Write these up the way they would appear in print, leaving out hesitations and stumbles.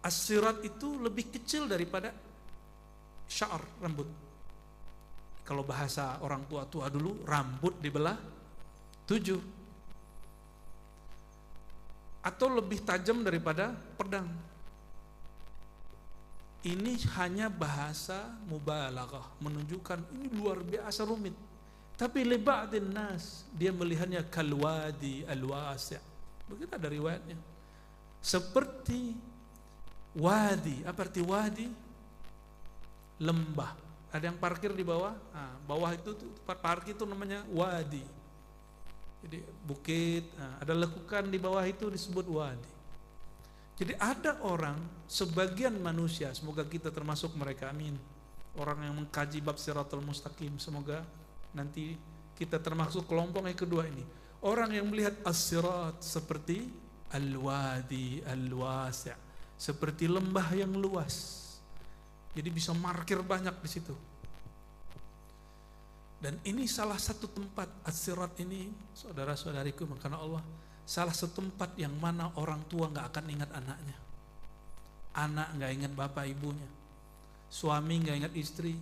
As-sirat itu lebih kecil daripada sya'ar, rambut. Kalau bahasa orang tua-tua dulu, rambut dibelah 7. Atau lebih tajam daripada pedang. Ini hanya bahasa mubalaghah, menunjukkan ini luar biasa rumit. Tapi li ba'din nas, dia melihatnya kalwadi alwasi'. Begitu ada riwayatnya. Seperti wadi. Apa arti wadi? Lembah. Ada yang parkir di bawah. Nah, bawah itu tempat parkir itu namanya wadi. Jadi bukit, ada lekukan di bawah itu disebut wadi. Jadi ada orang, sebagian manusia, semoga kita termasuk mereka, amin. Orang yang mengkaji bab Siratal Mustaqim, semoga nanti kita termasuk kelompok yang kedua ini. Orang yang melihat as-sirat seperti al-wadi al-wasi', seperti lembah yang luas. Jadi bisa markir banyak di situ. Dan ini salah satu tempat as-sirat ini, saudara-saudariku, karena Allah, salah satu tempat yang mana orang tua nggak akan ingat anaknya, anak nggak ingat bapak ibunya, suami nggak ingat istri,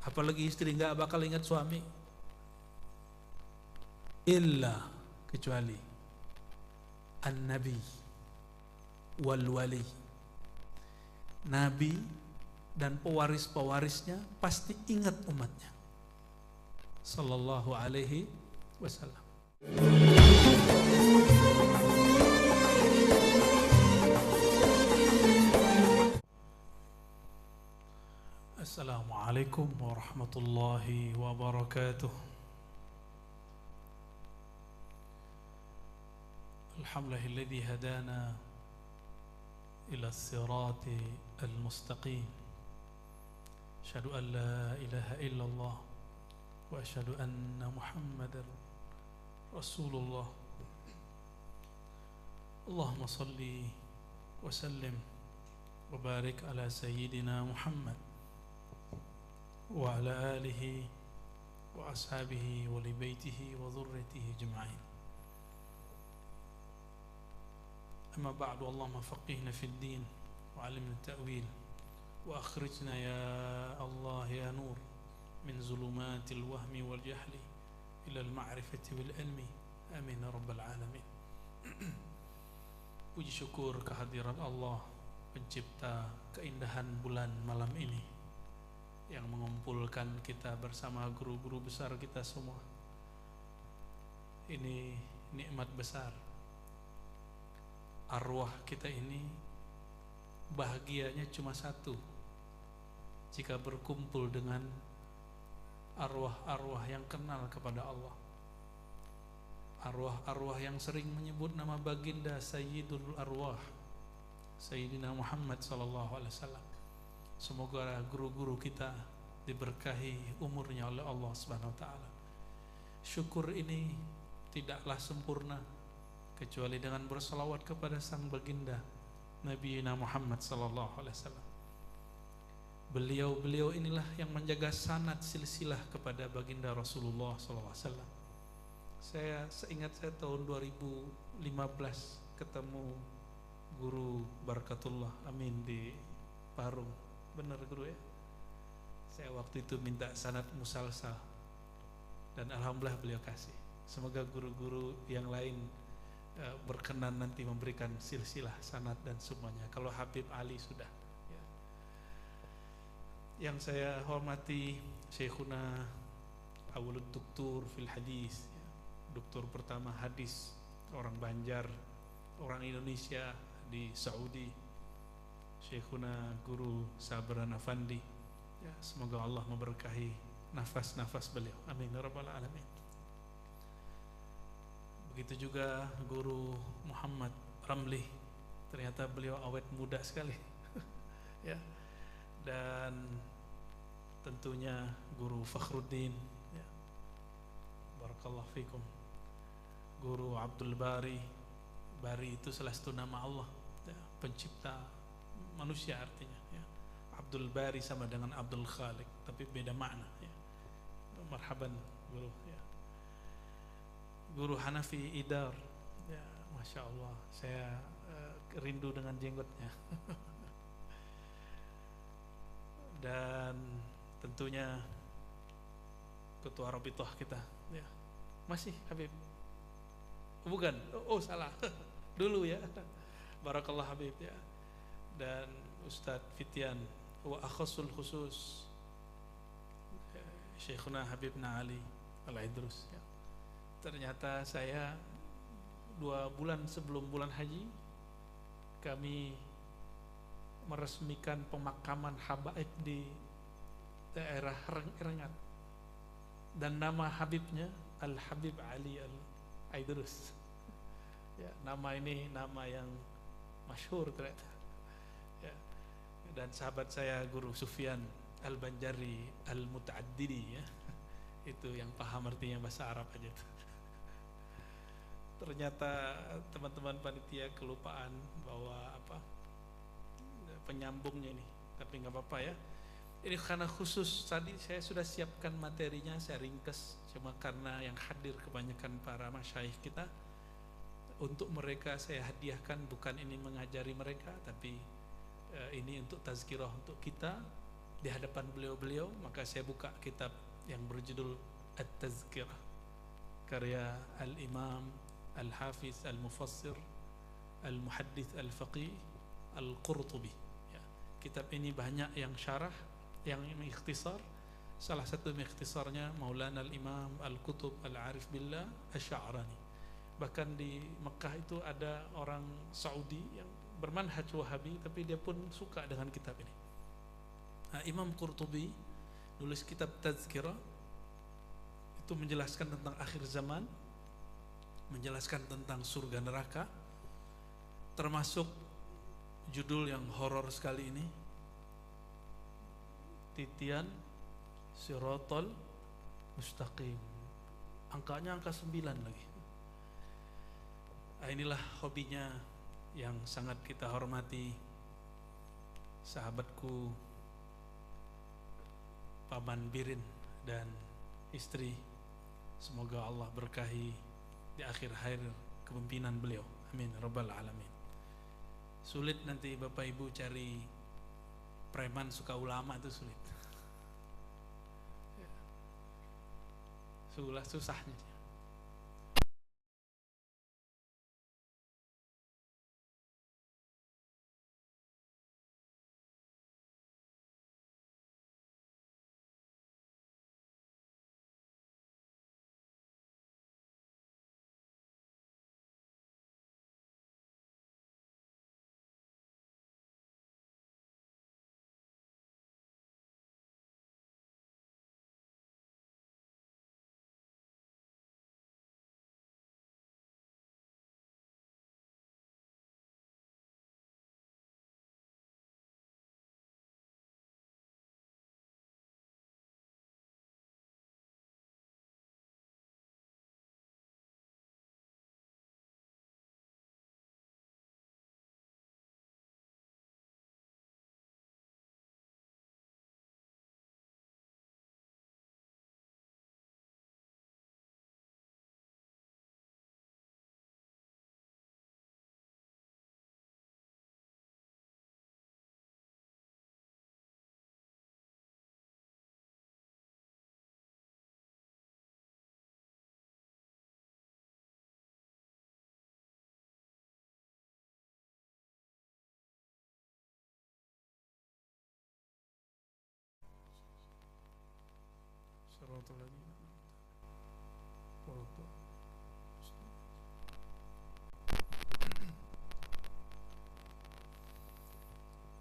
apalagi istri nggak bakal ingat suami, illa kecuali an-nabi wal wali, nabi dan pewaris-pewarisnya pasti ingat umatnya sallallahu alaihi wasallam. Assalamualaikum warahmatullahi wabarakatuh. Alhamdulillahilladzi hadana ila as-sirati al-mustaqim. Asyhadu an la ilaha illallah wa asyhadu anna Muhammadar Rasulullah. Allahumma salli wa sallim wa barik ala sayyidina Muhammad wa ala alihi wa ashabihi wa li baitihi wa dhurriyyatihi ajma'in. Amma ba'du, Allahumma faqihna fid din wa 'allimna at-ta'wil wa akhrijna ya Allah ya nur min zulumatil wahmi wal jahli ila al-ma'rifati wal ilmi, amin ya rabbal alamin. Puji syukur kehadiran Allah, pencipta keindahan bulan malam ini yang mengumpulkan kita bersama guru-guru besar kita semua. Ini nikmat besar. Arwah kita ini bahagianya cuma satu, jika berkumpul dengan arwah-arwah yang kenal kepada Allah, arwah-arwah yang sering menyebut nama baginda Sayyidul Arwah, Sayyidina Muhammad sallallahu alaihi wasallam. Semoga guru-guru kita diberkahi umurnya oleh Allah Subhanahu wa taala. Syukur ini tidaklah sempurna kecuali dengan bersalawat kepada sang baginda Nabi Muhammad sallallahu alaihi wasallam. Beliau inilah yang menjaga sanad silsilah kepada baginda Rasulullah sallallahu alaihi wasallam. Seingat saya tahun 2015 ketemu guru Barakatullah Amin di Parung. Benar guru ya? Saya waktu itu minta sanad musalsal dan alhamdulillah beliau kasih. Semoga guru-guru yang lain berkenan nanti memberikan silsilah sanad dan semuanya. Kalau Habib Ali sudah ya. Yang saya hormati Syekhuna Awalud Doktor fil Hadis, ya. Doktor pertama hadis, orang Banjar, orang Indonesia di Saudi, Syekhuna Guru Sabran Afandi, ya, semoga Allah memberkahi nafas-nafas beliau, amin ya rabbal alamin. Begitu juga Guru Muhammad Ramli, ternyata beliau awet muda sekali ya. Dan tentunya Guru Fakhruddin, ya. Barakallahu fikum. Guru Abdul Bari, Bari itu salah satu nama Allah, ya, pencipta manusia artinya, ya. Abdul Bari sama dengan Abdul Khalik, tapi beda makna, ya. Marhaban guru, ya. Guru Hanafi Idar, ya, masya Allah, saya rindu dengan jenggotnya dan tentunya ketua Rabithah kita ya. Masih Habib? Bukan. Oh salah. Dulu ya. Barakallah Habib ya. Dan Ustadz Fitian wa akhasul khusus Syekhuna Habibna Ali Al-Idrus ya. Ternyata saya 2 bulan sebelum bulan haji kami meresmikan pemakaman habaib di daerah Rengat, dan nama Habibnya Al-Habib Ali Al-Idrus ya. Nama ini nama yang masyhur ternyata ya. Dan sahabat saya Guru Sufyan Al-Banjari Al-Muta'addidi ya, itu yang paham artinya bahasa Arab aja tuh. Ternyata teman-teman panitia kelupaan bahwa penyambungnya ini, tapi nggak apa-apa ya. Ini karena khusus tadi saya sudah siapkan materinya, saya ringkas, cuma karena yang hadir kebanyakan para masyayikh kita, untuk mereka saya hadiahkan, bukan ini mengajari mereka, tapi ini untuk tazkirah untuk kita di hadapan beliau-beliau. Maka saya buka kitab yang berjudul At-Tazkirah karya Al-Imam Al-Hafiz Al-Mufassir Al-Muhaddith Al-Faqih Al-Qurtubi ya. Kitab ini banyak yang syarah, yang ikhtisar. Salah satu ikhtisarnya Maulana Al-Imam Al-Qutub Al-Arif Billah Asy-Sya'rani. Bahkan di Mekah itu ada orang Saudi yang bermanhaj Wahabi, tapi dia pun suka dengan kitab ini. Nah, Imam Qurtubi nulis kitab Tazkirah, itu menjelaskan tentang akhir zaman, menjelaskan tentang surga neraka, termasuk judul yang horor sekali ini, Titian Siratal Mustaqim. Angkanya angka 9 lagi. Nah, inilah hobinya yang sangat kita hormati, sahabatku Paman Birin dan istri. Semoga Allah berkahi di akhir hayat kepemimpinan beliau. Amin rabbal alamin. Sulit nanti Bapak Ibu cari preman suka ulama, itu sulit. Susahnya.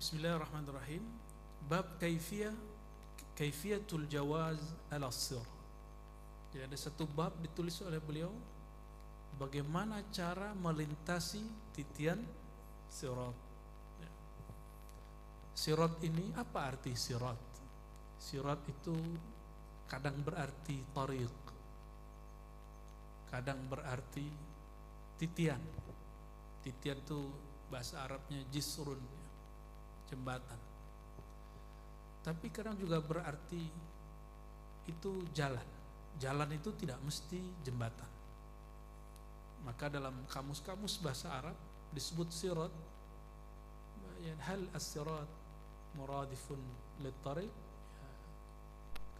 Bismillahirrahmanirrahim. Bab kaifiyatul jawaz ala sir. Jadi ada satu bab ditulis oleh beliau, bagaimana cara melintasi titian sirat. Sirat ini apa arti sirat? Sirat itu kadang berarti tariq, kadang berarti titian. Titian itu bahasa Arabnya jisrun, jembatan. Tapi kadang juga berarti itu jalan. Jalan itu tidak mesti jembatan. Maka dalam kamus-kamus bahasa Arab disebut sirat, hal as-sirat muradifun lit-tariq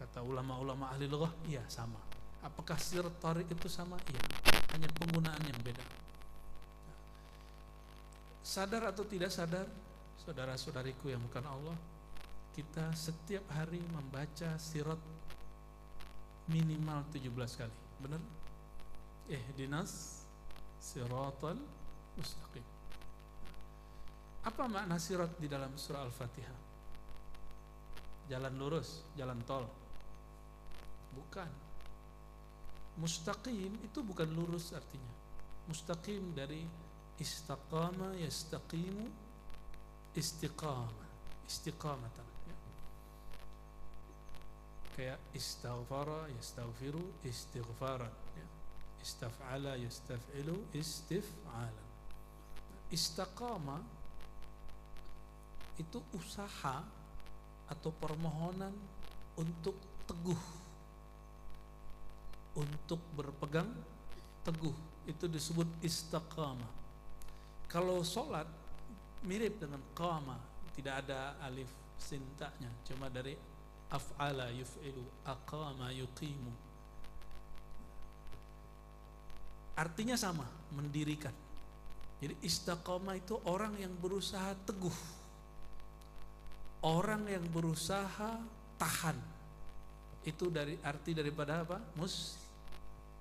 Kata ulama-ulama ahli lughah, iya sama. Apakah sirat tariq itu sama? Iya, hanya penggunaan yang beda. Sadar atau tidak sadar, saudara-saudariku yang bukan Allah, kita setiap hari membaca sirat minimal 17 kali. Benar? Ihdinas siratal mustaqim. Apa makna sirat di dalam surah Al-Fatihah? Jalan lurus, jalan tol. Bukan. Mustaqim itu bukan lurus artinya. Mustaqim dari istaqama yastaqimu istiqamatan, ya. Kayak istaghfara yastaghfiru istighfaran, ya. Istaf'ala yastaf'ilu istif'alan. Istaqama itu usaha atau permohonan untuk teguh, untuk berpegang teguh, itu disebut istiqamah. Kalau sholat mirip dengan qama, tidak ada alif sintaknya, cuma dari af'ala yuf'ilu, aqama yuqimu. Artinya sama, mendirikan. Jadi istiqamah itu orang yang berusaha teguh, orang yang berusaha tahan. Itu dari arti daripada apa?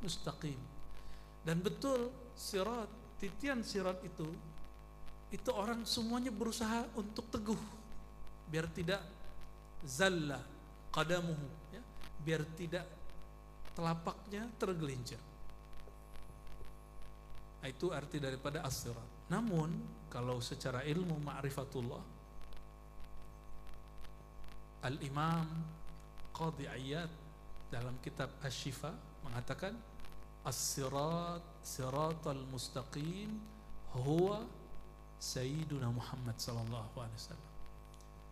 Mustaqim. Dan betul sirat, titian sirat itu orang semuanya berusaha untuk teguh, biar tidak zalla qadamuhu, ya, biar tidak telapaknya tergelincir. Itu arti daripada as-sirat. Namun kalau secara ilmu ma'rifatullah, Al-Imam Qadhi Iyad dalam kitab Asy-Syifa mengatakan as-sirat siratal mustaqim huwa sayyiduna Muhammad sallallahu alaihi wasallam.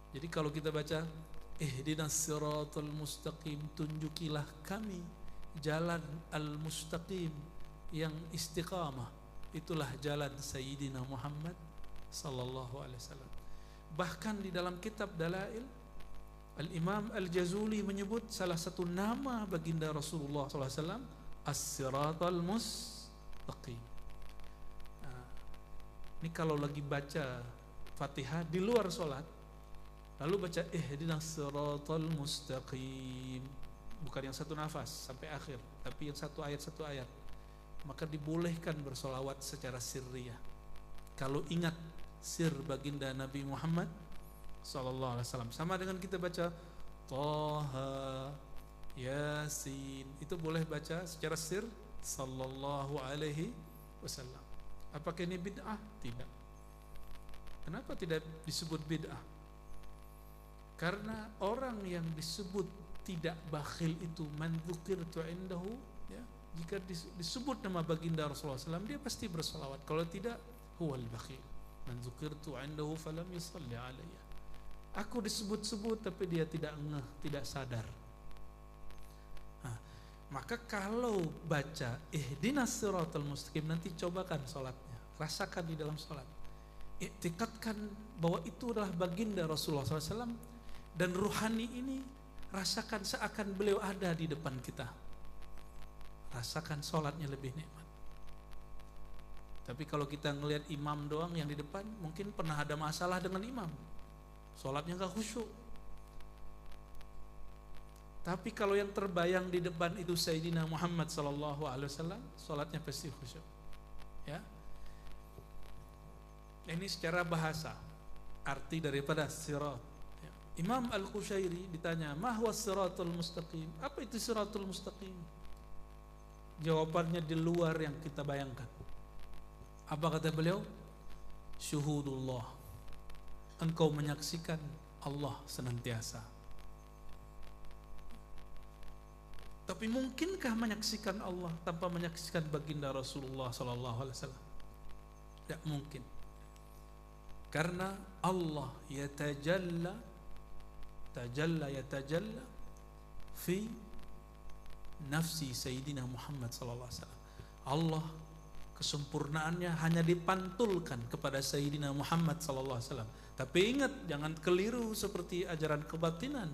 Jadi kalau kita baca ihdinas siratal mustaqim, tunjukilah kami jalan al-mustaqim yang istiqamah, itulah jalan Sayyidina Muhammad sallallahu alaihi wasallam. Bahkan di dalam kitab Dalail, Al-Imam Al-Jazuli menyebut salah satu nama baginda Rasulullah sallallahu alaihi wasallam as-siratal mustaqim. Nah, ini kalau lagi baca Fatihah di luar sholat, lalu baca ihdinas siratal mustaqim, bukan yang satu nafas sampai akhir, tapi yang satu ayat, maka dibolehkan bersolawat secara sirriyah. Kalau ingat sir baginda Nabi Muhammad sallallahu alaihi wasallam, sama dengan kita baca Taha, Yasin, itu boleh baca secara sir sallallahu alaihi wasallam. Apakah ini bid'ah? Tidak. Kenapa tidak disebut bid'ah? Karena orang yang disebut tidak bakhil itu man dzukirtu indahu, ya, jika disebut nama baginda Rasulullah SAW, dia pasti bersalawat. Kalau tidak, huwal bakhil. Man dzukirtu indahu falam yusalli alayya. Aku disebut-sebut tapi dia tidak ngeh, tidak sadar. Nah, maka kalau baca ihdinas siratal mustaqim, nanti cobakan sholatnya, rasakan di dalam sholat, iktikadkan bahwa itu adalah baginda Rasulullah SAW, dan ruhani ini rasakan seakan beliau ada di depan kita. Rasakan sholatnya lebih nikmat. Tapi kalau kita ngelihat imam doang yang di depan, mungkin pernah ada masalah dengan imam, sholatnya gak khusyuk. Tapi kalau yang terbayang di depan itu Sayyidina Muhammad sallallahu alaihi wasallam, sholatnya pasti khusyuk. Ya. Ini secara bahasa arti daripada sirat. Ya. Imam Al-Qushairi ditanya, "Ma huwa siratul mustaqim?" Apa itu siratul mustaqim? Jawabannya di luar yang kita bayangkan. Apa kata beliau? Syuhudullah. Engkau menyaksikan Allah senantiasa. Tapi mungkinkah menyaksikan Allah tanpa menyaksikan baginda Rasulullah sallallahu alaihi wasallam? Tidak mungkin. Karena Allah yatajalla fi nafsi Sayyidina Muhammad sallallahu alaihi wasallam. Allah kesempurnaannya hanya dipantulkan kepada Sayyidina Muhammad sallallahu alaihi wasallam. Tapi ingat, jangan keliru seperti ajaran kebatinan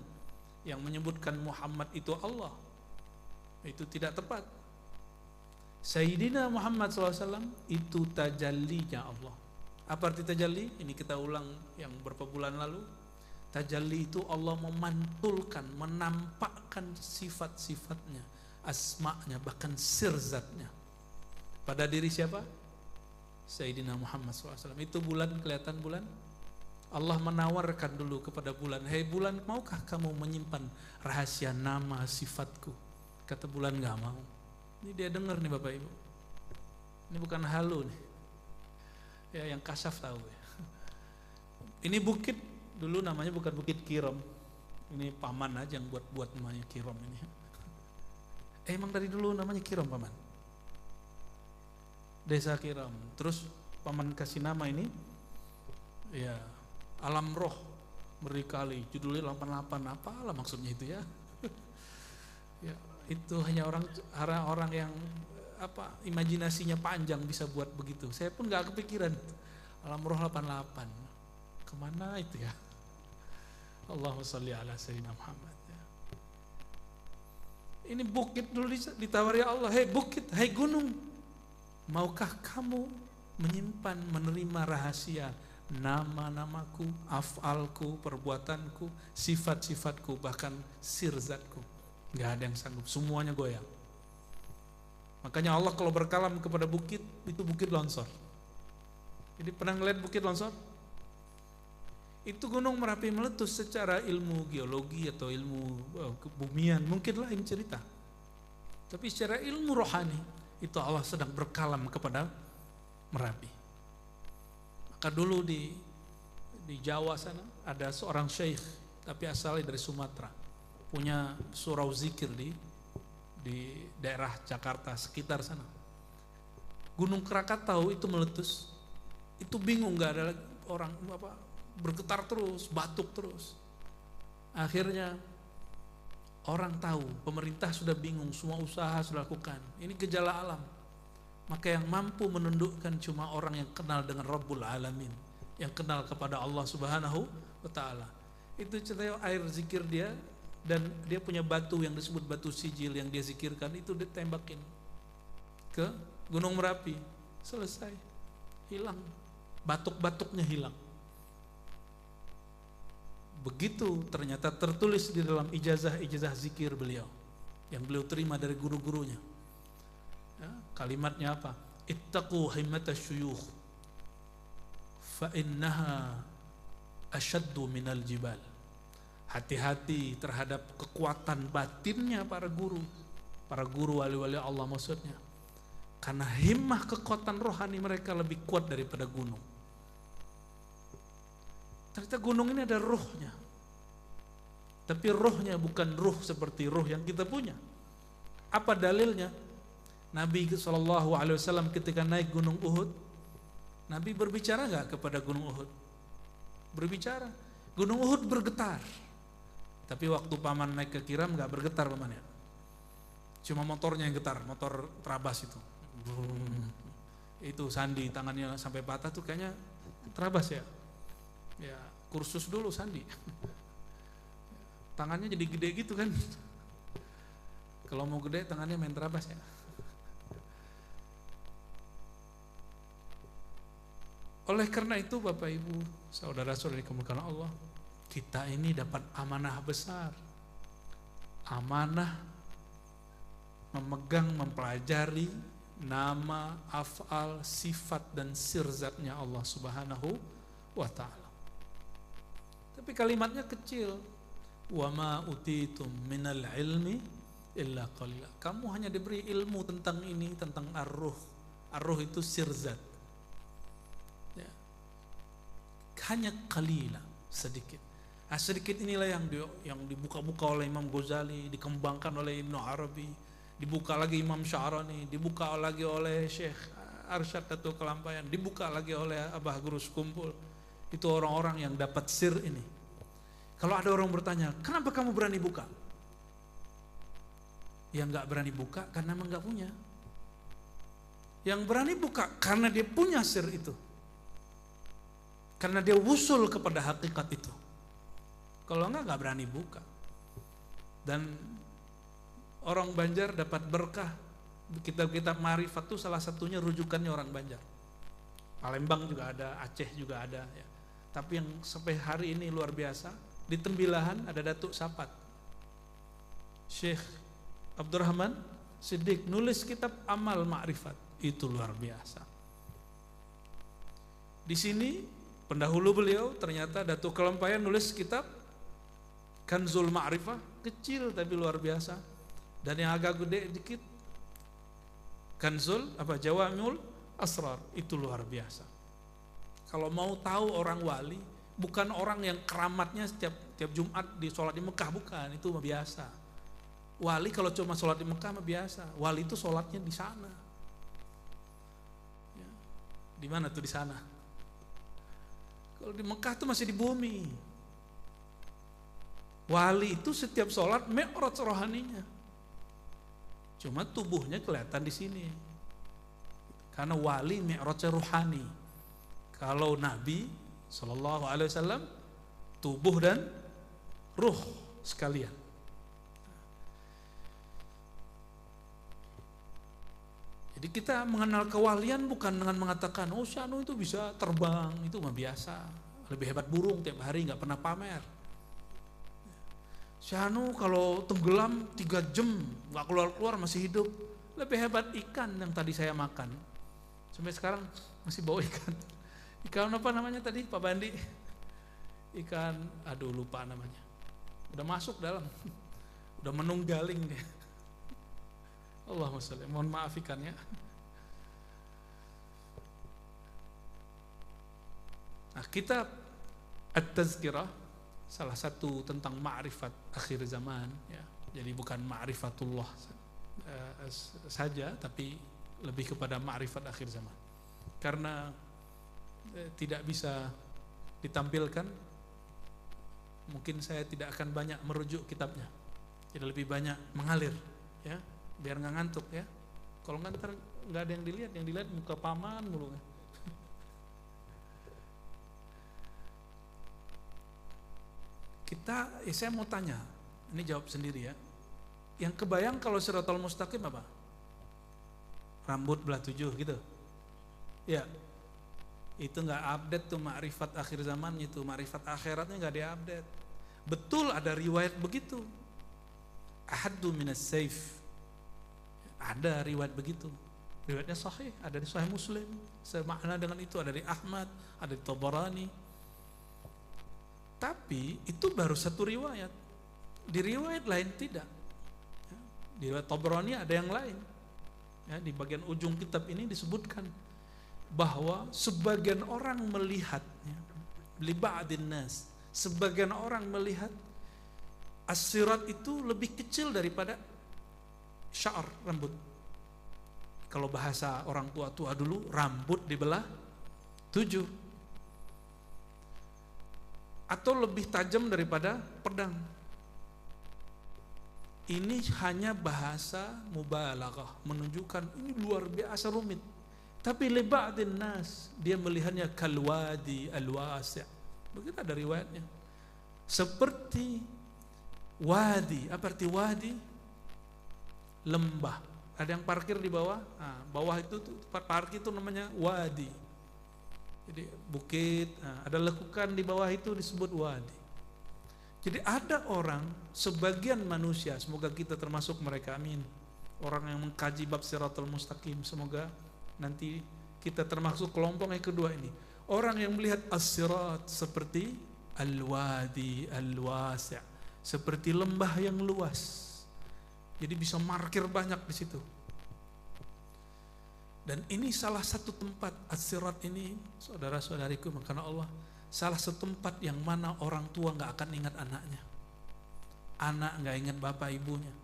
yang menyebutkan Muhammad itu Allah. Itu tidak tepat. Sayyidina Muhammad SAW itu tajallinya Allah. Apa arti tajalli? Ini kita ulang yang berapa bulan lalu. Tajalli itu Allah memantulkan, menampakkan sifat-sifatnya, asma'nya, bahkan sirzatnya pada diri siapa? Sayyidina Muhammad SAW. Itu bulan, kelihatan bulan. Allah menawarkan dulu kepada bulan, hei bulan, maukah kamu menyimpan rahasia nama sifatku? Kata bulan, gak mau. Ini dia dengar nih Bapak Ibu. Ini bukan halu nih. Ya, yang kasaf tahu ya. Ini bukit dulu namanya bukan Bukit Kiram. Ini paman aja yang buat namanya Kiram ini. Emang dari dulu namanya Kiram paman. Desa Kiram. Terus paman kasih nama ini ya Alam Roh Merikali, judulnya 88, apalah maksudnya itu ya. Ya, itu hanya orang yang apa imajinasinya panjang bisa buat begitu. Saya pun nggak kepikiran. Alam Roh 88. Kemana itu ya? Allahumma sholli ala sayyidina Muhammad ya. Ini bukit dulu ditawari Allah, hei bukit, hei gunung, maukah kamu menyimpan, menerima rahasia nama-namaku, af'alku, perbuatanku, sifat-sifatku, bahkan sirzatku? Gak ada yang sanggup, semuanya goyang. Makanya Allah kalau berkalam kepada bukit, itu bukit longsor. Jadi pernah ngeliat bukit longsor? Itu gunung Merapi meletus secara ilmu geologi atau ilmu kebumian, mungkinlah ini cerita. Tapi secara ilmu rohani, itu Allah sedang berkalam kepada Merapi. Maka dulu di Jawa sana ada seorang syekh, tapi asalnya dari Sumatera, punya surau zikir di daerah Jakarta sekitar sana. Gunung Krakatau itu meletus, itu bingung, nggak ada lagi orang apa, bergetar terus, batuk terus. Akhirnya orang tahu, pemerintah sudah bingung, semua usaha sudah lakukan. Ini gejala alam. Maka yang mampu menundukkan cuma orang yang kenal dengan Rabbul Alamin, yang kenal kepada Allah Subhanahu wa Ta'ala. Itu cerita air zikir dia, dan dia punya batu yang disebut batu sijil yang dia zikirkan, itu ditembakin ke Gunung Merapi, selesai, hilang, batuk-batuknya hilang. Begitu ternyata tertulis di dalam ijazah zikir beliau yang beliau terima dari guru-gurunya. Ya, kalimatnya apa? Ittaqu himmatasy syuyukh fa innaha asyaddu minal jibal. Hati-hati terhadap kekuatan batinnya para guru wali-wali Allah maksudnya. Karena himmah kekuatan rohani mereka lebih kuat daripada gunung. Ternyata gunung ini ada ruhnya. Tapi ruhnya bukan ruh seperti ruh yang kita punya. Apa dalilnya? Nabi SAW ketika naik gunung Uhud, Nabi berbicara gak kepada gunung Uhud? Berbicara. Gunung Uhud bergetar. Tapi waktu paman naik ke Kiram gak bergetar pamannya. Cuma motornya yang getar, motor terabas itu. Itu Sandi tangannya sampai patah tuh kayaknya terabas ya. Ya kursus dulu Sandi. Tangannya jadi gede gitu kan. Kalau mau gede tangannya main terabas ya. Oleh karena itu Bapak Ibu, saudara-saudari dimuliakan Allah, kita ini dapat amanah besar. Amanah memegang, mempelajari nama, af'al, sifat dan sirzatnya Allah Subhanahu wa Ta'ala. Tapi kalimatnya kecil. Wa ma utitum minal ilmi illa qalila. Kamu hanya diberi ilmu tentang ini, tentang ar-ruh. Ar-ruh itu sirzat. Ya. Hanya qalila, sedikit. Nah, sedikit inilah yang dibuka-buka oleh Imam Ghazali, dikembangkan oleh Ibnu Arabi, dibuka lagi Imam Sya'rani, dibuka lagi oleh Syekh Arsyad Datuk Kelampayan, dibuka lagi oleh Abah Guru Sekumpul. Itu orang-orang yang dapat sir ini. Kalau ada orang bertanya, kenapa kamu berani buka? Yang gak berani buka karena emang gak punya. Yang berani buka karena dia punya sir itu. Karena dia wusul kepada hakikat itu. Kalau enggak berani buka. Dan orang Banjar dapat berkah. Kitab-kitab ma'rifat itu salah satunya rujukannya orang Banjar. Palembang juga ada, Aceh juga ada ya. Tapi yang sampai hari ini luar biasa, di Tembilahan ada Datuk Sapat, Syekh Abdurrahman Siddiq, nulis kitab Amal Ma'rifat, itu luar biasa. Di sini pendahulu beliau ternyata Datuk Kelampayan nulis kitab Kanzul Ma'rifah, kecil tapi luar biasa. Dan yang agak gede dikit Kanzul Jawamiul Asrar, itu luar biasa. Kalau mau tahu orang wali, bukan orang yang keramatnya tiap Jumat di sholat di Mekah, bukan, itu mah biasa. Wali kalau cuma sholat di Mekah mah biasa. Wali itu sholatnya di sana. Ya. Di mana tuh di sana? Kalau di Mekah tuh masih di bumi. Wali itu setiap sholat mi'raj rohaninya. Cuma tubuhnya kelihatan di sini. Karena wali mi'rajnya rohani. Kalau Nabi Sallallahu Alaihi Wasallam tubuh dan ruh sekalian. Jadi kita mengenal kewalian bukan dengan mengatakan, oh Syanu itu bisa terbang, itu mah biasa, lebih hebat burung tiap hari nggak pernah pamer. Syanu kalau tenggelam 3 jam nggak keluar masih hidup, lebih hebat ikan yang tadi saya makan. Sampai sekarang masih bawa ikan. Ikan apa namanya tadi Pak Bandi? Ikan, aduh lupa namanya. Udah masuk dalam, udah menunggaling dia. Allahumma sholli, mohon maaf ikannya. Nah, kitab At-Tazkirah salah satu tentang ma'rifat akhir zaman ya. Jadi bukan ma'rifatullah saja, tapi lebih kepada ma'rifat akhir zaman. Karena tidak bisa ditampilkan, mungkin saya tidak akan banyak merujuk kitabnya. Jadi lebih banyak mengalir ya, biar nggak ngantuk ya. Kalau ngantar nggak ada yang dilihat muka paman mulu. Saya mau tanya, ini jawab sendiri ya. Yang kebayang kalau Shiratal Mustaqim apa? Rambut belah 7 gitu. Ya. Itu nggak update tuh ma'rifat akhir zaman itu, ma'rifat akhiratnya nggak diupdate. Betul ada riwayat begitu. Ahaddu minas saif. Ada riwayat begitu. Riwayatnya sahih, ada di Sahih Muslim. Semakna dengan itu, ada di Ahmad, ada di Tabarani. Tapi itu baru satu riwayat. Di riwayat lain tidak. Di riwayat Tabarani ada yang lain. Ya, di bagian ujung kitab ini disebutkan bahwa sebagian orang melihatnya, li ba'din nas, sebagian orang melihat as-sirat itu lebih kecil daripada sya'ar, rambut. Kalau bahasa orang tua-tua dulu, rambut dibelah 7, atau lebih tajam daripada pedang. Ini hanya bahasa mubalaghah, menunjukkan ini luar biasa rumit. Tapi li ba'din nas, dia melihatnya kalwadi alwasi'. Begitu ada riwayatnya. Seperti wadi. Apa arti wadi? Lembah. Ada yang parkir di bawah. Nah, bawah itu tempat parkir itu namanya wadi. Jadi bukit, ada lekukan di bawah itu disebut wadi. Jadi ada orang, sebagian manusia, semoga kita termasuk mereka, amin. Orang yang mengkaji bab Shiratal Mustaqim, semoga nanti kita termasuk kelompok yang kedua ini. Orang yang melihat as-sirat seperti al-wadi al-wasi', seperti lembah yang luas. Jadi bisa parkir banyak di situ. Dan ini salah satu tempat as-sirat ini, saudara-saudariku, karena Allah, salah satu tempat yang mana orang tua nggak akan ingat anaknya, anak nggak ingat bapak ibunya,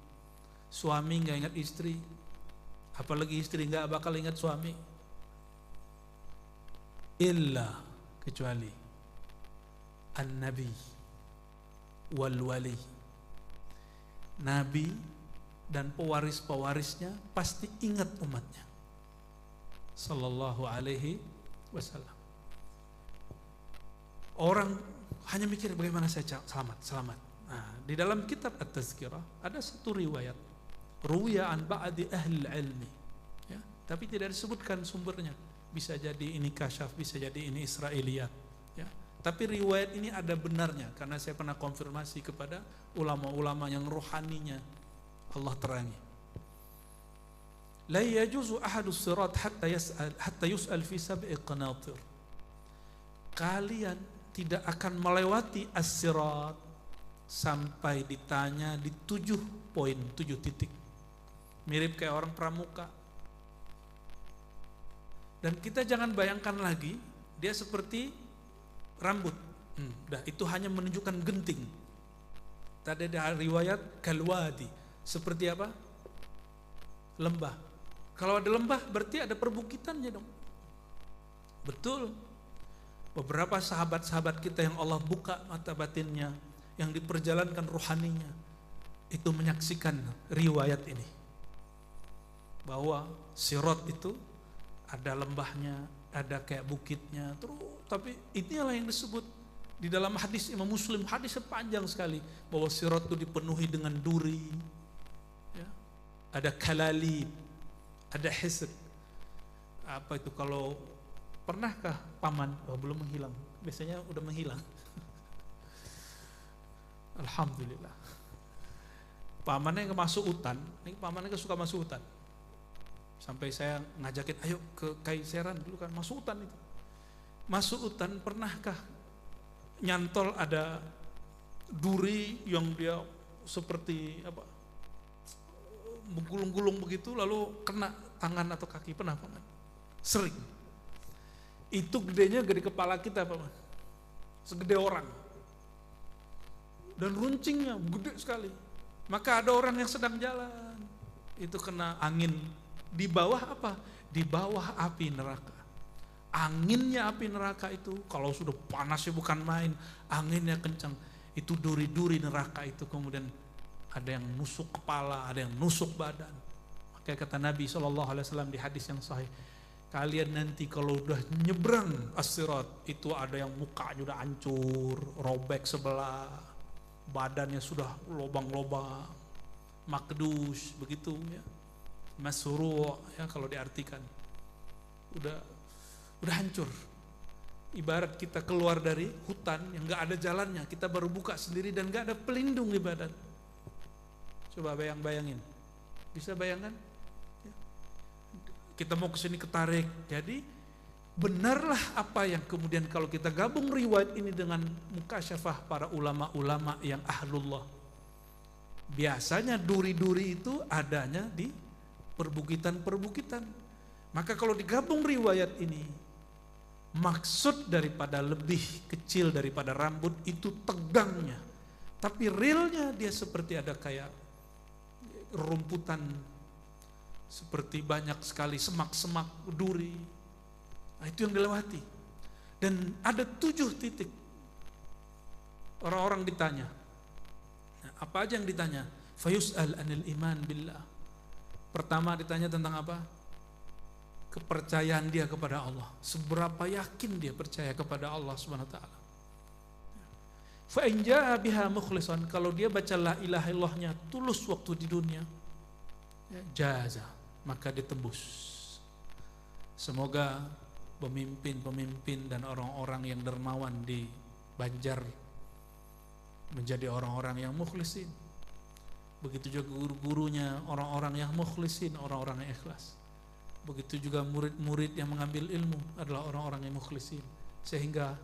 suami nggak ingat istri, apalagi istri nggak bakal ingat suami, illa kecuali an-nabi wal wali, nabi dan pewaris-pewarisnya pasti ingat umatnya sallallahu alaihi wasallam. Orang hanya mikir bagaimana saya selamat. Nah, di dalam kitab At-Tazkirah ada satu riwayat, ruwiya an ba'di ahli ilmi, ya, tapi tidak disebutkan sumbernya. Bisa jadi ini kasyaf, bisa jadi ini Israiliyat, ya. Tapi riwayat ini ada benarnya karena saya pernah konfirmasi kepada ulama-ulama yang rohaninya Allah terangi. La yajuzu ahadus sirat hatta yus'al fi sab'i qanatir. Kalian tidak akan melewati as-sirat sampai ditanya di 7 poin, 7 titik. Mirip kayak orang pramuka. Dan kita jangan bayangkan lagi dia seperti rambut. Itu hanya menunjukkan genting. Tadi ada riwayat kalwadi, seperti apa? Lembah. Kalau ada lembah berarti ada perbukitannya dong. Betul. Beberapa sahabat-sahabat kita yang Allah buka mata batinnya, yang diperjalankan rohaninya, itu menyaksikan riwayat ini, bahwa Sirat itu ada lembahnya, ada kayak bukitnya, terus tapi inilah yang disebut di dalam hadis Imam Muslim, hadisnya panjang sekali, bahwa Sirat itu dipenuhi dengan duri, ya. Ada kalalib, ada hisr. Apa itu, kalau pernahkah paman? Oh, belum menghilang, biasanya udah menghilang. Alhamdulillah. Pamannya yang masuk hutan, ini pamannya suka masuk hutan. Sampai saya ngajakin, ayo ke Kaiseran dulu kan, masuk hutan itu. Masuk hutan, pernahkah nyantol ada duri yang dia seperti apa, menggulung-gulung begitu, lalu kena tangan atau kaki? Pernah paman? Sering. Itu gedenya gede kepala kita paman, segede orang, dan runcingnya gede sekali. Maka ada orang yang sedang jalan, itu kena angin. Di bawah apa? Di bawah api neraka. Anginnya api neraka itu, kalau sudah panasnya bukan main, anginnya kencang. Itu duri-duri neraka itu kemudian ada yang nusuk kepala, ada yang nusuk badan. Makanya kata Nabi SAW di hadis yang sahih, kalian nanti kalau udah nyebrang as-sirat, itu ada yang mukanya udah hancur, robek sebelah, badannya sudah lobang-lobang, makdus begitu ya. Masru' ya kalau diartikan, udah hancur. Ibarat kita keluar dari hutan yang nggak ada jalannya, kita baru buka sendiri dan nggak ada pelindung di badan. Coba bayangin, bisa bayangkan? Ya. Kita mau kesini ketarik. Jadi benarlah apa yang kemudian kalau kita gabung riwayat ini dengan mukasyafah para ulama-ulama yang ahlullah. Biasanya duri-duri itu adanya di perbukitan-perbukitan. Maka kalau digabung riwayat ini, maksud daripada lebih kecil daripada rambut itu tegangnya, tapi realnya dia seperti ada kayak rumputan, seperti banyak sekali semak-semak duri. Nah, itu yang dilewati. Dan ada 7 titik. Orang-orang ditanya. Nah, apa aja yang ditanya? Fayus'al anil iman billah. Pertama ditanya tentang apa? Kepercayaan dia kepada Allah. Seberapa yakin dia percaya kepada Allah Subhanahu wa taala. Fa in jaa biha mukhlishan, kalau dia baca la ilaha illallahnya tulus waktu di dunia, ya, jaza, maka ditebus. Semoga pemimpin-pemimpin dan orang-orang yang dermawan di Banjar menjadi orang-orang yang mukhlisin. Begitu juga guru-gurunya orang-orang yang mukhlisin, orang-orang yang ikhlas. Begitu juga murid-murid yang mengambil ilmu adalah orang-orang yang mukhlisin, sehingga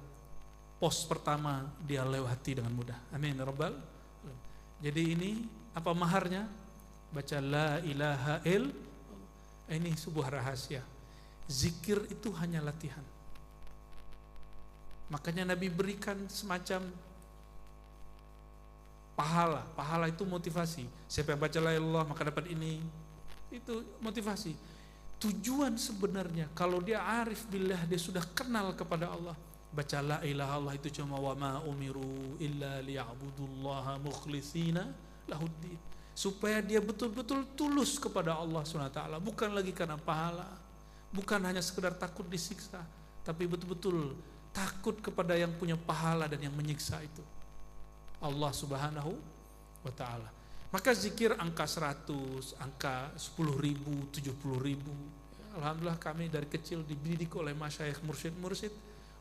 pos pertama dia lewati dengan mudah. Amin ya rabbal. Jadi ini apa maharnya? Baca la ilaha illallah. Ini sebuah rahasia. Zikir itu hanya latihan. Makanya Nabi berikan semacam pahala itu motivasi. Siapa yang baca la ilaha illallah maka dapat ini. Itu motivasi. Tujuan sebenarnya kalau dia arif billah, dia sudah kenal kepada Allah, baca la ilaha illallah itu cuma wa ma umiru illa liya'budullaha mukhlishina lahuddin, supaya dia betul-betul tulus kepada Allah SWT, bukan lagi karena pahala, bukan hanya sekedar takut disiksa, tapi betul-betul takut kepada yang punya pahala dan yang menyiksa itu. Allah Subhanahu wa ta'ala. Maka zikir angka 100, angka 10.000, 70.000. Alhamdulillah kami dari kecil dididik oleh masyayikh mursyid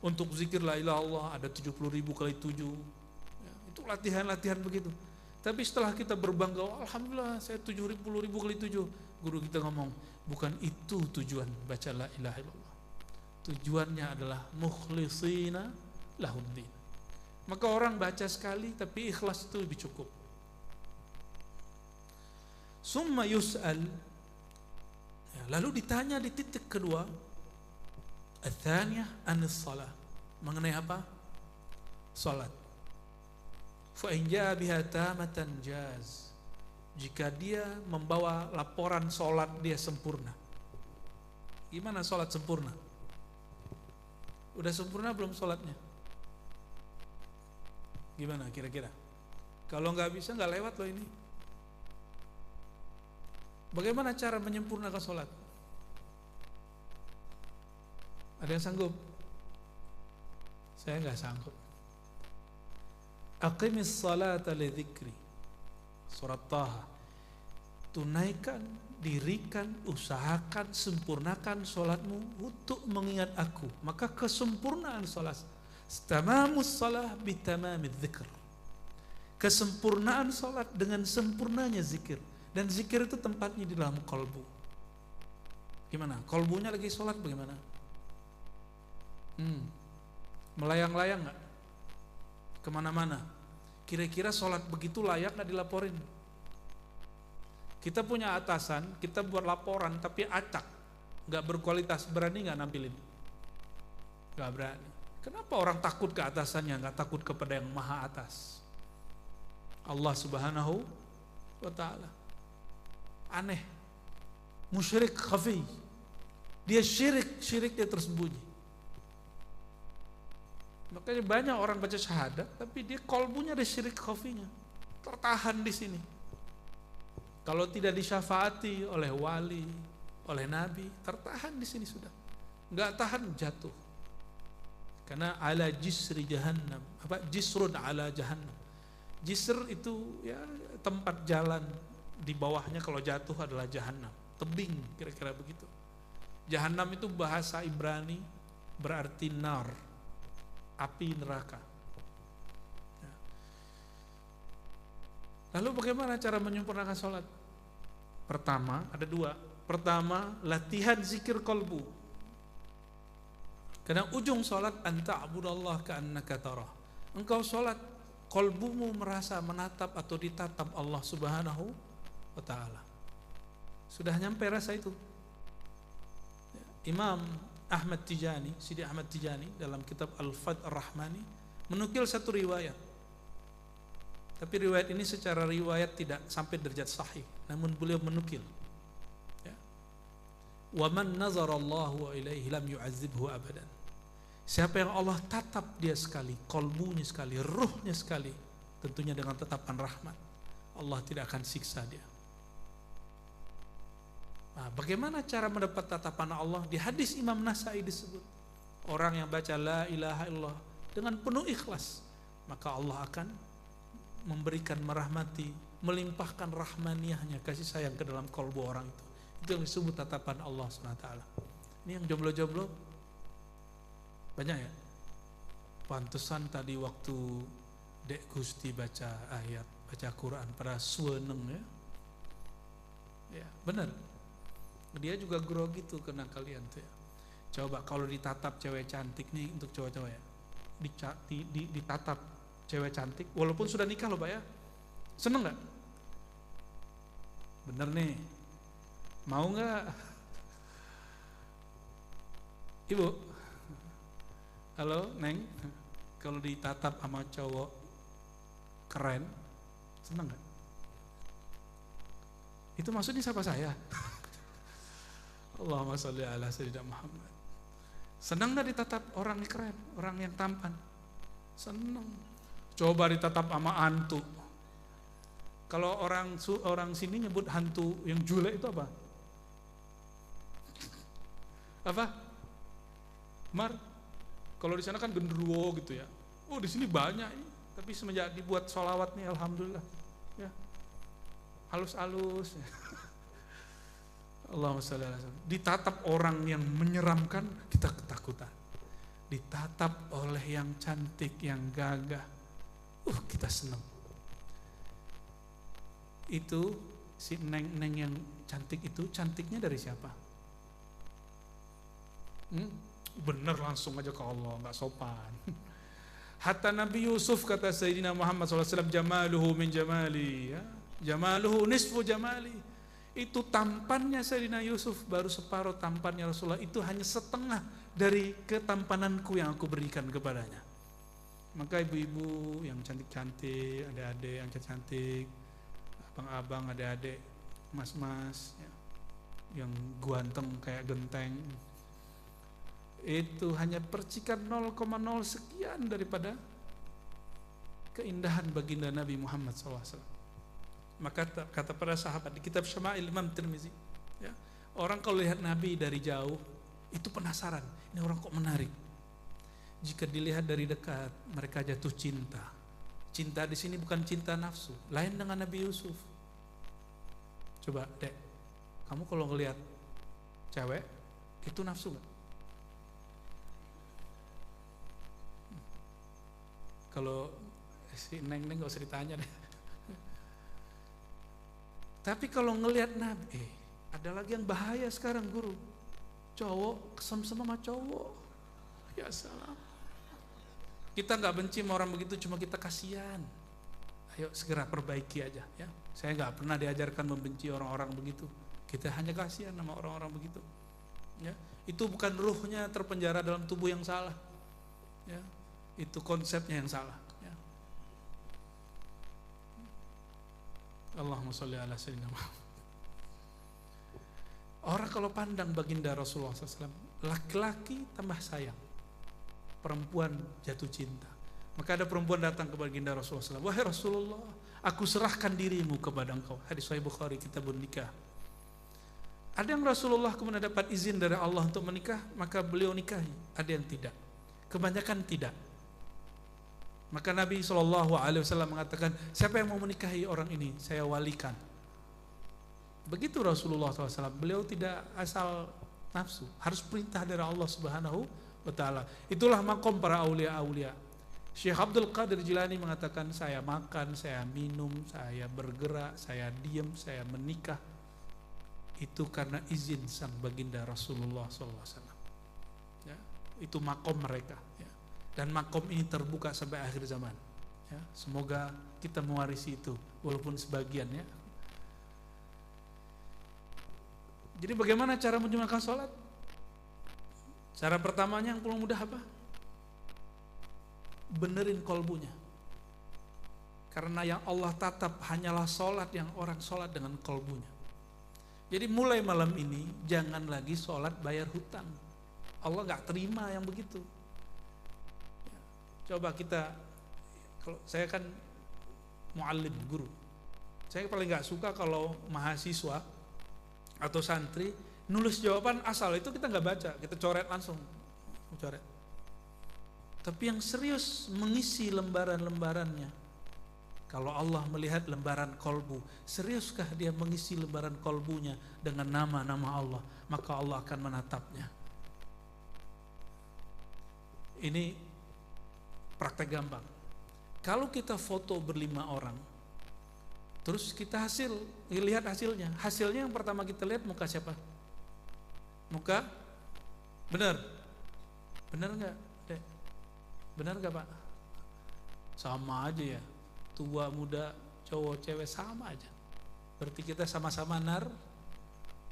untuk zikir la ilaha illallah ada 70.000 kali 7. Ya, itu latihan-latihan begitu. Tapi setelah kita berbangga, oh, alhamdulillah saya 70.000 kali 7. Guru kita ngomong, bukan itu tujuan baca la ilaha illallah. Tujuannya adalah mukhlisina lahuddin. Maka orang baca sekali tapi ikhlas itu lebih cukup. Summa yus'al, ya, lalu ditanya di titik kedua, ats-tsaniyah anis shalah, mengenai apa? Salat. Fa in jaa biha tamatan jaz, jika dia membawa laporan salat dia sempurna. Gimana salat sempurna? Udah sempurna belum salatnya? Gimana kira-kira? Kalau nggak bisa nggak lewat loh ini. Bagaimana cara menyempurnakan sholat? Ada yang sanggup? Saya nggak sanggup. Aqimis salata li dzikri. Surat Taha. Tunaikan, dirikan, usahakan, sempurnakan sholatmu untuk mengingat aku. Maka kesempurnaan sholat, tamamus salah bitamamid dzikr. Kesempurnaan sholat dengan sempurnanya zikir. Dan zikir itu tempatnya di dalam kalbu. Gimana? Kalbunya lagi sholat bagaimana? Melayang-layang gak? Kemana-mana. Kira-kira sholat begitu layak gak dilaporin? Kita punya atasan, kita buat laporan tapi acak, gak berkualitas, berani gak nampilin? Gak berani. Kenapa orang takut ke atasannya, gak takut kepada yang maha atas? Allah Subhanahu wa ta'ala. Aneh, musyrik khafi, dia syirik dia tersembunyi. Makanya banyak orang baca syahadat tapi dia kolbunya ada syirik khafinya, tertahan di sini. Kalau tidak disyafaati oleh wali, oleh nabi, tertahan di sini sudah, nggak tahan jatuh. Karena ala jisri jahannam, jisrun ala jahannam. Jisr itu ya tempat jalan, di bawahnya kalau jatuh adalah jahannam, tebing kira-kira begitu. Jahannam itu bahasa Ibrani berarti nar, api neraka. Lalu bagaimana cara menyempurnakan sholat? Pertama, ada dua. Pertama, latihan zikir qalbu. Karena ujung sholat anta abudallah ka'annaka tarah. Engkau sholat, qalbumu merasa menatap atau ditatap Allah Subhanahu wa ta'ala. Sudah nyampe rasa itu. Imam Ahmad Tijani, Sidi Ahmad Tijani dalam kitab Al-Fadh Ar-Rahmani menukil satu riwayat. Tapi riwayat ini secara riwayat tidak sampai derajat sahih, namun beliau menukil. Ya. Wa man nazarallahu ilaihi lam yu'adzibhu abadan. Siapa yang Allah tatap dia sekali, kolbunya sekali, ruhnya sekali, tentunya dengan tatapan rahmat, Allah tidak akan siksa dia. Nah, bagaimana cara mendapat tatapan Allah? Di hadis Imam Nasai disebut, orang yang baca la ilaha illallah dengan penuh ikhlas, maka Allah akan memberikan, merahmati, melimpahkan rahmaniyahnya, kasih sayang ke dalam kalbu orang itu. Itu yang disebut tatapan Allah SWT. Ini yang jomblo-jomblo banyak ya. Pantesan tadi waktu Dek Gusti baca ayat, baca Quran pada suweneng ya. Ya, benar. Dia juga grogi tuh kena kalian tuh ya. Coba kalau ditatap cewek cantik nih, untuk cowok-cowok ya, ditatap cewek cantik, walaupun sudah nikah loh Pak ya, seneng gak? Bener nih, mau gak? Ibu, halo Neng, kalau ditatap sama cowok keren, seneng gak? Itu maksudnya siapa saya? Allahumma sholli ala sayyidina Muhammad. Senang gak ditatap orang yang keren, orang yang tampan? Senang. Coba ditatap sama hantu. Kalau orang sini nyebut hantu yang julek itu apa? Apa? Mar? Kalau di sana kan genderuwo gitu ya. Oh, di sini banyak. Tapi semenjak dibuat sholawat nih, alhamdulillah, ya, halus-halus. Allahumma sholli ala sayyidina. Ditatap orang yang menyeramkan, kita ketakutan. Ditatap oleh yang cantik, yang gagah, kita senang. Itu si neng-neng yang cantik itu, cantiknya dari siapa? Bener langsung aja ke Allah, nggak sopan. Hatta Nabi Yusuf, kata Sayyidina Muhammad SAW, jamaluhu min jamali, ya. Jamaluhu nisfu jamali. Itu tampannya Sayyidina Yusuf baru separuh tampannya Rasulullah. Itu hanya setengah dari ketampananku yang aku berikan kepadanya. Maka ibu-ibu yang cantik-cantik, adik-adik yang cantik, abang-abang, adik-adik, mas-mas, ya, yang ganteng kayak genteng, itu hanya percikan 0,0 sekian daripada keindahan baginda Nabi Muhammad SAW. Maka kata para sahabat di kitab Syama'il Imam Tirmizi, ya, orang kalau lihat Nabi dari jauh itu penasaran, ini orang kok menarik. Jika dilihat dari dekat, mereka jatuh cinta. Cinta di sini bukan cinta nafsu, lain dengan Nabi Yusuf. Coba dek, kamu kalau ngelihat cewek itu nafsu nggak? Kalau si neng-neng gak usah ditanya deh. Tapi kalau ngelihat Nabi, ada lagi yang bahaya sekarang guru. Cowok kesem-sem sama cowok. Ya salam. Kita nggak benci sama orang begitu, cuma kita kasihan. Ayo segera perbaiki aja, ya. Saya nggak pernah diajarkan membenci orang-orang begitu. Kita hanya kasihan sama orang-orang begitu. Ya, itu bukan ruhnya terpenjara dalam tubuh yang salah. Ya, itu konsepnya yang salah. Ya. Allahumma sholli ala sayyidina Muhammad. Orang kalau pandang baginda Rasulullah SAW, laki-laki tambah sayang, perempuan jatuh cinta. Maka ada perempuan datang ke baginda Rasulullah SAW, wahai Rasulullah, aku serahkan dirimu kepada engkau. Hadis Sahih Bukhari, kitabun nikah. Ada yang Rasulullah kemudian dapat izin dari Allah untuk menikah, maka beliau nikahi. Ada yang tidak, kebanyakan tidak. Maka Nabi SAW mengatakan, siapa yang mau menikahi orang ini, saya walikan. Begitu Rasulullah SAW, beliau tidak asal nafsu, harus perintah dari Allah Subhanahu wa Ta'ala. Itulah makom para aulia-aulia. Syekh Abdul Qadir Jilani mengatakan, saya makan, saya minum, saya bergerak, saya diam, saya menikah, itu karena izin sang baginda Rasulullah SAW. Ya, itu makom mereka. Ya. Dan makom ini terbuka sampai akhir zaman. Ya, semoga kita mewarisi itu, walaupun sebagian, ya. Jadi bagaimana cara menjalankan sholat? Cara pertamanya yang paling mudah apa? Benerin kolbunya. Karena yang Allah tatap hanyalah sholat yang orang sholat dengan kolbunya. Jadi mulai malam ini jangan lagi sholat bayar hutang. Allah gak terima yang begitu. Coba kita, kalau saya kan muallim, guru, saya paling gak suka kalau mahasiswa atau santri nulis jawaban asal, itu kita nggak baca, kita coret langsung, coret. Tapi yang serius mengisi lembaran-lembarannya. Kalau Allah melihat lembaran kolbu, seriuskah dia mengisi lembaran kolbunya dengan nama-nama Allah, maka Allah akan menatapnya. Ini praktek gampang. Kalau kita foto berlima orang, terus kita lihat hasilnya. Hasilnya yang pertama kita lihat muka siapa? Muka? Benar? Benar nggak, Dek? Benar nggak, Pak? Sama aja ya. Tua, muda, cowok, cewek sama aja. Berarti kita sama-sama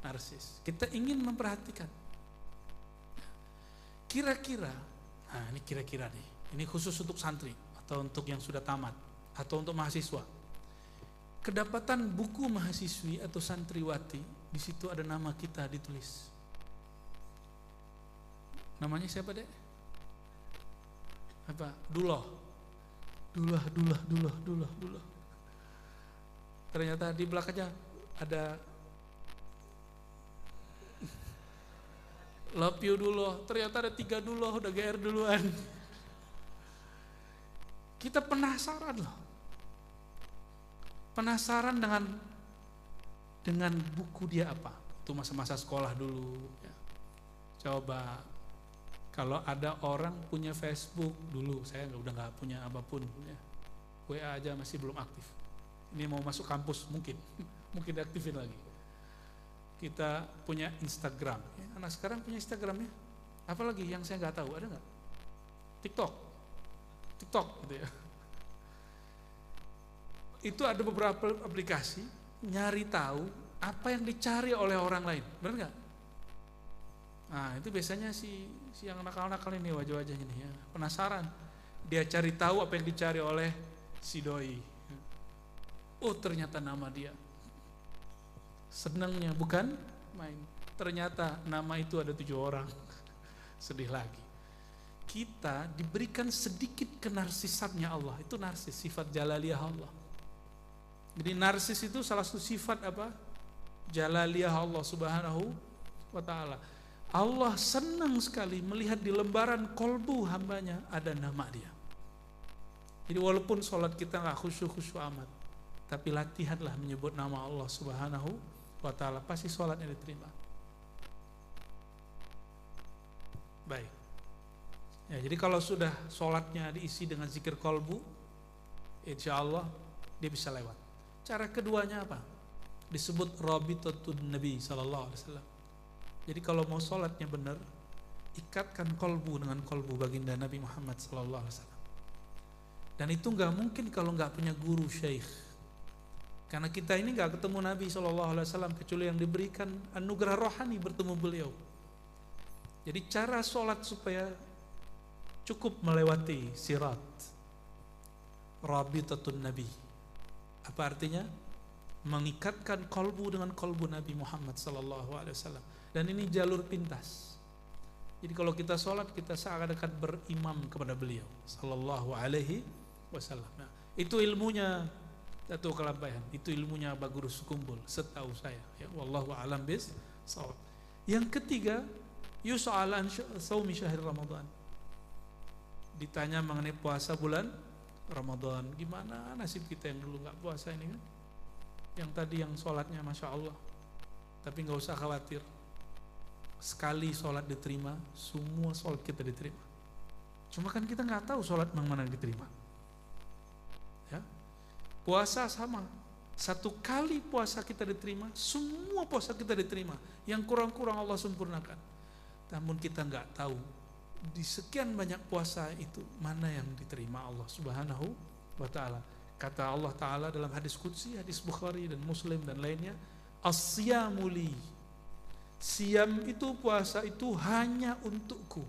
narsis. Kita ingin memperhatikan. Kira-kira, nah ini kira-kira nih. Ini khusus untuk santri atau untuk yang sudah tamat atau untuk mahasiswa. Kedapatan buku mahasiswi atau santriwati, di situ ada nama kita ditulis. Namanya siapa, Dek? Apa? Dullah. Ternyata di belakangnya ada love you Dullah. Ternyata ada 3 Dullah, udah GR duluan. Kita penasaran loh. Penasaran dengan buku dia apa. Itu masa-masa sekolah dulu ya. Coba kalau ada orang punya Facebook dulu, saya udah nggak punya apapun ya. WA aja masih belum aktif. Ini mau masuk kampus mungkin diaktifin lagi. Kita punya Instagram ya. Anak sekarang punya Instagram ya. Apalagi yang saya nggak tahu, ada nggak? TikTok gitu ya. Itu ada beberapa aplikasi nyari tahu apa yang dicari oleh orang lain, benar nggak? Nah itu biasanya si yang nakal-nakal ini, wajah-wajah ini ya, penasaran, dia cari tahu apa yang dicari oleh si doi. Oh ternyata nama dia, senangnya bukan main, ternyata nama itu ada 7 orang. Sedih lagi. Kita diberikan sedikit kenarsisannya Allah, itu narsis, sifat jalaliyah Allah. Jadi narsis itu salah satu sifat apa? Jalaliyah Allah subhanahu wa ta'ala. Allah senang sekali melihat di lembaran kolbu hambanya ada nama dia. Jadi walaupun sholat kita gak khusyuk-khusyuk amat, tapi latihanlah menyebut nama Allah subhanahu wa ta'ala, pasti sholatnya diterima. Baik ya, jadi kalau sudah sholatnya diisi dengan zikir kolbu, insya Allah dia bisa lewat. Cara keduanya apa? Disebut Rabitatun Nabi sallallahu alaihi wasallam. Jadi kalau mau sholatnya benar, ikatkan kolbu dengan kolbu baginda Nabi Muhammad sallallahu alaihi wasallam. Dan itu nggak mungkin kalau nggak punya guru syekh. Karena kita ini nggak ketemu Nabi sallallahu alaihi wasallam kecuali yang diberikan anugerah rohani bertemu beliau. Jadi cara sholat supaya cukup melewati sirat, Rabitatun Nabi. Apa artinya? Mengikatkan kolbu dengan kolbu Nabi Muhammad sallallahu alaihi wasallam. Dan ini jalur pintas. Jadi kalau kita sholat, kita seakan-akan berimam kepada beliau sallallahu alaihi wasallam. Nah, itu ilmunya Datuk Kelabayan, itu ilmunya Abah Guru Sukumbul setahu saya ya, wallahu alam bis-shawab. Yang ketiga, yus'al an shaumi syahr Ramadan. Ditanya mengenai puasa bulan Ramadan, gimana nasib kita yang dulu nggak puasa ini kan? Yang tadi yang sholatnya masya Allah, tapi nggak usah khawatir. Sekali sholat diterima, semua sholat kita diterima. Cuma kan kita nggak tahu sholat yang mana diterima. Ya, puasa sama. Satu kali puasa kita diterima, semua puasa kita diterima. Yang kurang-kurang Allah sempurnakan. Namun kita nggak tahu di sekian banyak puasa itu mana yang diterima Allah subhanahu wa ta'ala. Kata Allah ta'ala dalam hadis qudsi, hadis Bukhari dan Muslim dan lainnya, as-siyamu li, siam itu, puasa itu hanya untukku.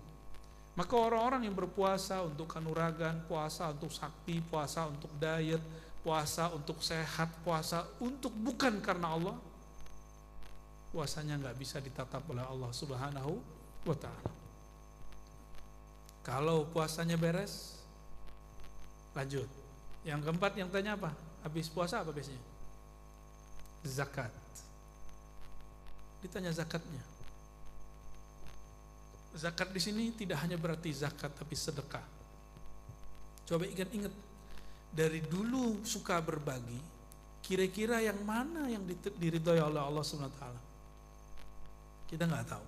Maka orang-orang yang berpuasa untuk kanuragan, puasa untuk sakti, puasa untuk diet, puasa untuk sehat, puasa untuk bukan karena Allah, puasanya nggak bisa ditatap oleh Allah subhanahu wa ta'ala. Kalau puasanya beres, lanjut. Yang keempat yang tanya apa? Habis puasa apa biasanya? Zakat. Ditanya zakatnya. Zakat di sini tidak hanya berarti zakat tapi sedekah. Coba ingat-ingat, dari dulu suka berbagi, kira-kira yang mana yang diridhoi oleh Allah SWT? Kita nggak tahu.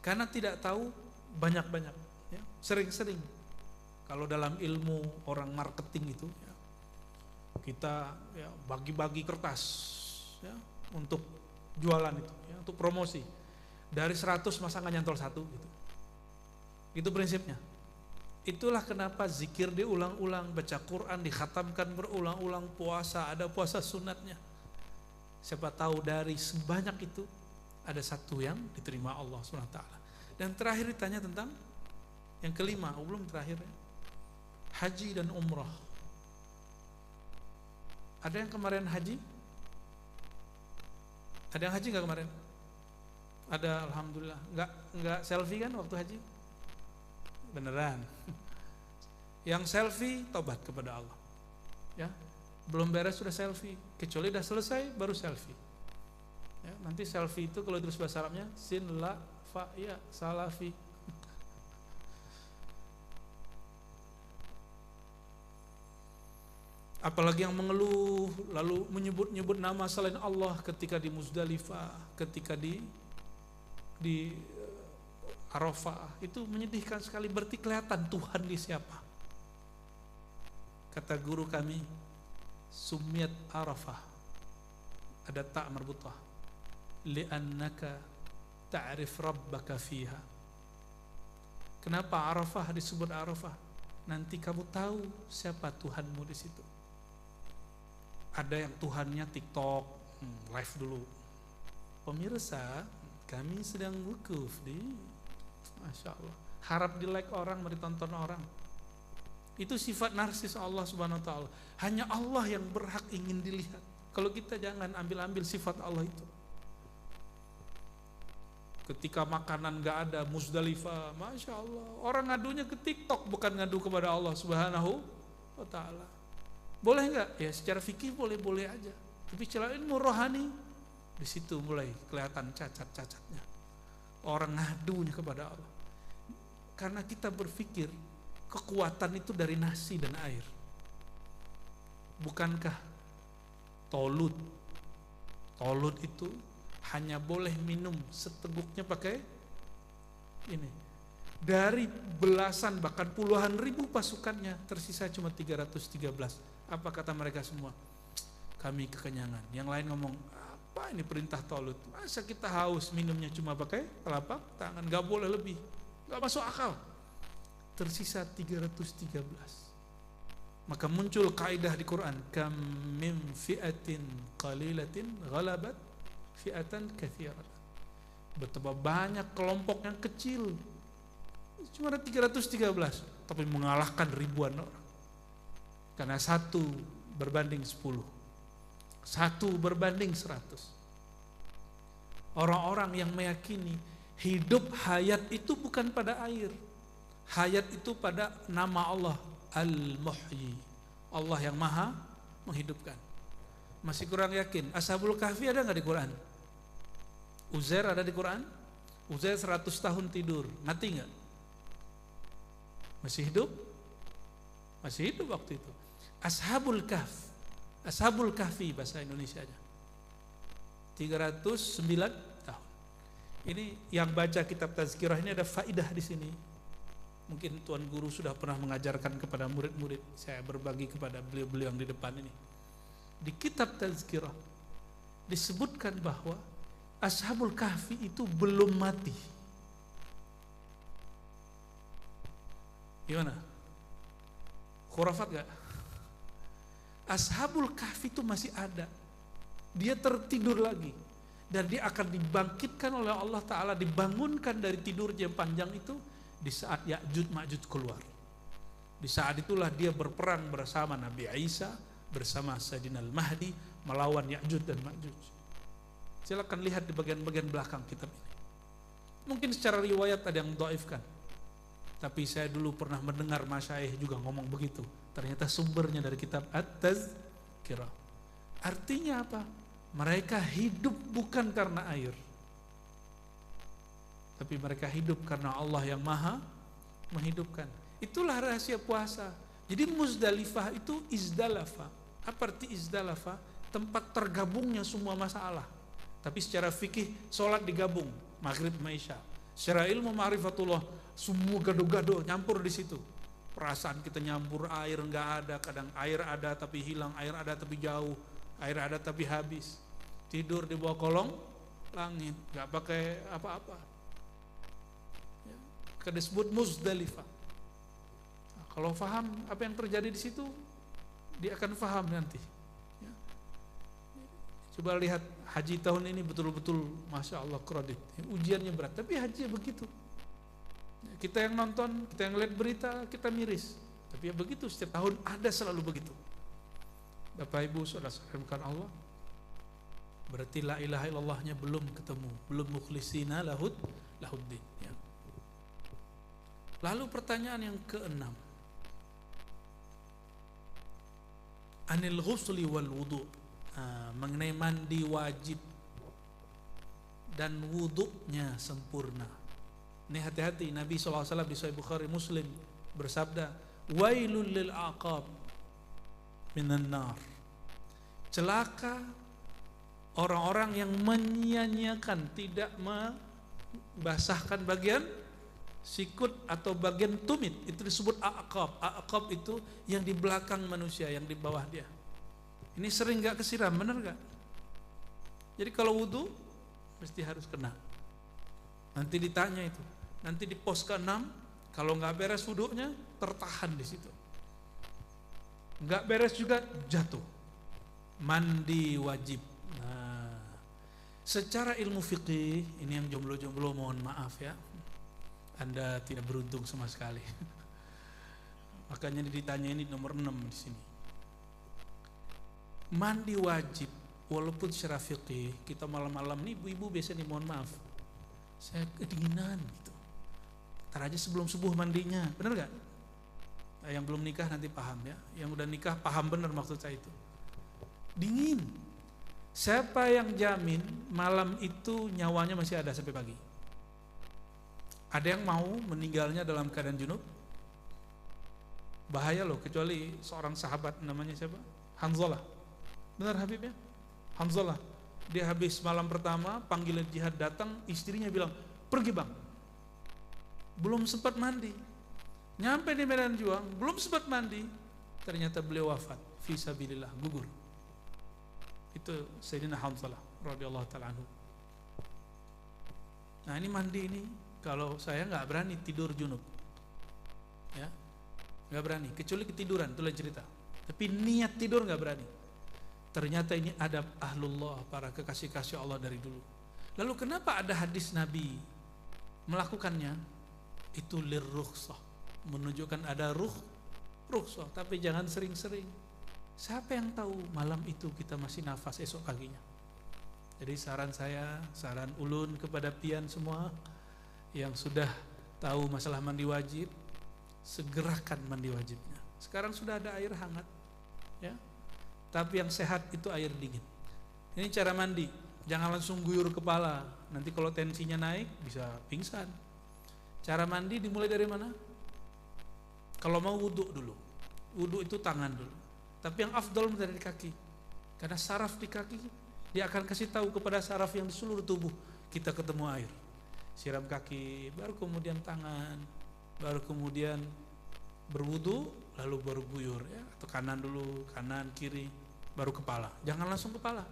Karena tidak tahu banyak-banyak, ya. Sering-sering. Kalau dalam ilmu orang marketing itu, ya, kita ya, bagi-bagi kertas ya, untuk jualan itu, ya, untuk promosi. Dari 100 masa nggak nyantol 1 gitu. Itu prinsipnya. Itulah kenapa zikir diulang-ulang, baca Quran dikhatamkan berulang-ulang, puasa ada puasa sunatnya. Siapa tahu dari sebanyak itu ada satu yang diterima Allah SWT. Dan terakhir ditanya tentang yang kelima, belum terakhir ya, haji dan umrah. Ada yang kemarin haji? Ada yang haji nggak kemarin? Ada, alhamdulillah. Nggak selfie kan waktu haji? Beneran. Yang selfie tobat kepada Allah. Ya, belum beres sudah selfie. Kecuali sudah selesai baru selfie. Ya, nanti selfie itu kalau terus bahasa Arabnya sin la fa ya salafi. Apalagi yang mengeluh lalu menyebut-nyebut nama selain Allah ketika di Muzdalifah, ketika di Arafah, itu menyedihkan sekali. Berarti kelihatan Tuhan di siapa. Kata guru kami, sumiyat Arafah, ada ta' marbutah, li'annaka ta'rif rabbaka fiha. Kenapa Arafah disebut Arafah? Nanti kamu tahu siapa Tuhanmu di situ. Ada yang Tuhannya TikTok, live dulu. Pemirsa, kami sedang wukuf di, Masya Allah, harap di like orang, ditonton orang. Itu sifat narsis Allah Subhanahu Wa Taala. Hanya Allah yang berhak ingin dilihat. Kalau kita jangan ambil sifat Allah itu. Ketika makanan gak ada, Muzdalifah, Masya Allah, orang ngadunya ke TikTok, bukan ngadu kepada Allah Subhanahu Wa Taala. Boleh nggak? Ya secara fikih boleh aja. Tapi secara ilmu rohani, di situ mulai kelihatan cacat-cacatnya. Orang ngadunya kepada Allah. Karena kita berpikir kekuatan itu dari nasi dan air. Bukankah Tolut itu hanya boleh minum seteguknya pakai ini. Dari belasan bahkan puluhan ribu pasukannya, tersisa cuma 313. Apa kata mereka semua? Kami kekenyangan. Yang lain ngomong, apa ini perintah Tolut? Masa kita haus minumnya cuma pakai telapak tangan? Gak boleh lebih. Gak masuk akal. Tersisa 313. Maka muncul kaidah di Quran, kam min fi'atin qalilatin ghalabat fi'atan katsiratan. Betapa banyak kelompok yang kecil, cuma ada 313, tapi mengalahkan ribuan orang. Karena 1 berbanding 10, 1 berbanding 100. Orang-orang yang meyakini hidup hayat itu bukan pada air, hayat itu pada nama Allah, Al-Muhyi, Allah yang maha menghidupkan. Masih kurang yakin? Ashabul Kahfi ada nggak di Quran? Uzair ada di Quran? Uzair 100 tahun tidur, mati nggak? Masih hidup? Masih hidup waktu itu. Ashabul Kahfi bahasa Indonesianya 309 tahun. Ini yang baca kitab Tazkirah ini ada faidah di sini. Mungkin Tuan Guru sudah pernah mengajarkan kepada murid-murid. Saya berbagi kepada beliau-beliau yang di depan ini. Di kitab Tazkirah disebutkan bahwa Ashabul Kahfi itu belum mati. Gimana? Khurafat gak? Ashabul Kahfi itu masih ada. Dia tertidur lagi. Dan dia akan dibangkitkan oleh Allah Ta'ala, dibangunkan dari tidurnya yang panjang itu di saat Ya'juj Ma'juj keluar. Di saat itulah dia berperang bersama Nabi Isa, bersama Sayyidina Al-Mahdi, melawan Ya'juj dan Ma'juj. Silakan lihat di bagian-bagian belakang kitab ini. Mungkin secara riwayat ada yang dhaifkan, tapi saya dulu pernah mendengar masyayikh juga ngomong begitu. Ternyata sumbernya dari kitab At-Tazkirah. Artinya apa? Mereka hidup bukan karena air, tapi mereka hidup karena Allah yang maha menghidupkan. Itulah rahasia puasa. Jadi Muzdalifah itu izdalafa. Apa arti izdalafa? Tempat tergabungnya semua masalah. Tapi secara fikih sholat digabung, maghrib sama isya. Secara ilmu ma'rifatullah, semua gado-gado nyampur di situ. Perasaan kita nyampur, air nggak ada, kadang air ada tapi hilang, air ada tapi jauh, air ada tapi habis. Tidur di bawah kolong langit, nggak pakai apa-apa. Ya, kada disebut Muzdalifah. Nah, kalau faham apa yang terjadi di situ, dia akan faham nanti. Ya. Coba lihat haji tahun ini betul-betul, masya Allah, kredit. Ujiannya berat, tapi haji begitu. Kita yang nonton, kita yang lihat berita, kita miris. Tapi ya begitu, setiap tahun ada selalu begitu. Bapak Ibu saudara-saudara Allah, berarti la ilaha illallahnya belum ketemu, belum mukhlisina lahuddin. Ya. Lalu pertanyaan yang keenam, anil ghusli wal wudu, mengenai mandi wajib dan wudunya sempurna. Ini hati-hati, Nabi SAW di Sahih Bukhari Muslim bersabda, wailul lil aqab, minan nar. Celaka orang-orang yang menyia-nyiakan, tidak membasahkan bagian sikut atau bagian tumit, itu disebut aqab. Aqab itu yang di belakang manusia, yang di bawah dia. Ini sering gak kesiram, bener gak? Jadi kalau wudu mesti harus kena. Nanti ditanya itu, nanti di pos ke-6, kalau nggak beres wudunya tertahan di situ. Nggak beres juga jatuh. Mandi wajib. Nah, secara ilmu fikih, ini yang jomblo-jomblo mohon maaf ya. Anda tidak beruntung sama sekali. Makanya ditanya ini nomor 6 di sini. Mandi wajib, walaupun secara fikih kita malam-malam nih ibu-ibu biasanya mohon maaf, saya kedinginan gitu. Ntar aja sebelum subuh mandinya, bener gak? Nah, yang belum nikah nanti paham ya. Yang udah nikah paham bener maksud saya itu. Dingin. Siapa yang jamin malam itu nyawanya masih ada sampai pagi? Ada yang mau meninggalnya dalam keadaan junub? Bahaya loh, kecuali seorang sahabat namanya siapa? Hanzalah. Benar Habib ya? Hanzalah. Dia habis malam pertama, panggilan jihad datang, istrinya bilang, pergi bang. Belum sempat mandi. Nyampe di medan juang, belum sempat mandi. Ternyata beliau wafat. Fi sabilillah, gugur. Itu Sayyidina Hanzalah radhiyallahu ta'ala anhu. Nah ini mandi ini, kalau saya nggak berani tidur junub, ya nggak berani, kecuali ketiduran, itulah cerita. Tapi niat tidur nggak berani. Ternyata ini adab ahlullah, para kekasih-kasih Allah dari dulu. Lalu kenapa ada hadis Nabi melakukannya? Itu lirrukhsah, menunjukkan ada rukhsah, tapi jangan sering-sering. Siapa yang tahu malam itu kita masih nafas esok paginya? Jadi saran saya, saran ulun kepada pian semua yang sudah tahu masalah mandi wajib, segerakan mandi wajibnya. Sekarang sudah ada air hangat, ya. Tapi yang sehat itu air dingin. Ini cara mandi, jangan langsung guyur kepala. Nanti kalau tensinya naik bisa pingsan. Cara mandi dimulai dari mana? Kalau mau wudu dulu. Wudu itu tangan dulu. Tapi yang afdal dari kaki. Karena saraf di kaki, dia akan kasih tahu kepada saraf yang di seluruh tubuh, kita ketemu air. Siram kaki, baru kemudian tangan, baru kemudian berwudu, lalu baru guyur ya, atau kanan dulu, kanan kiri, baru kepala. Jangan langsung kepala.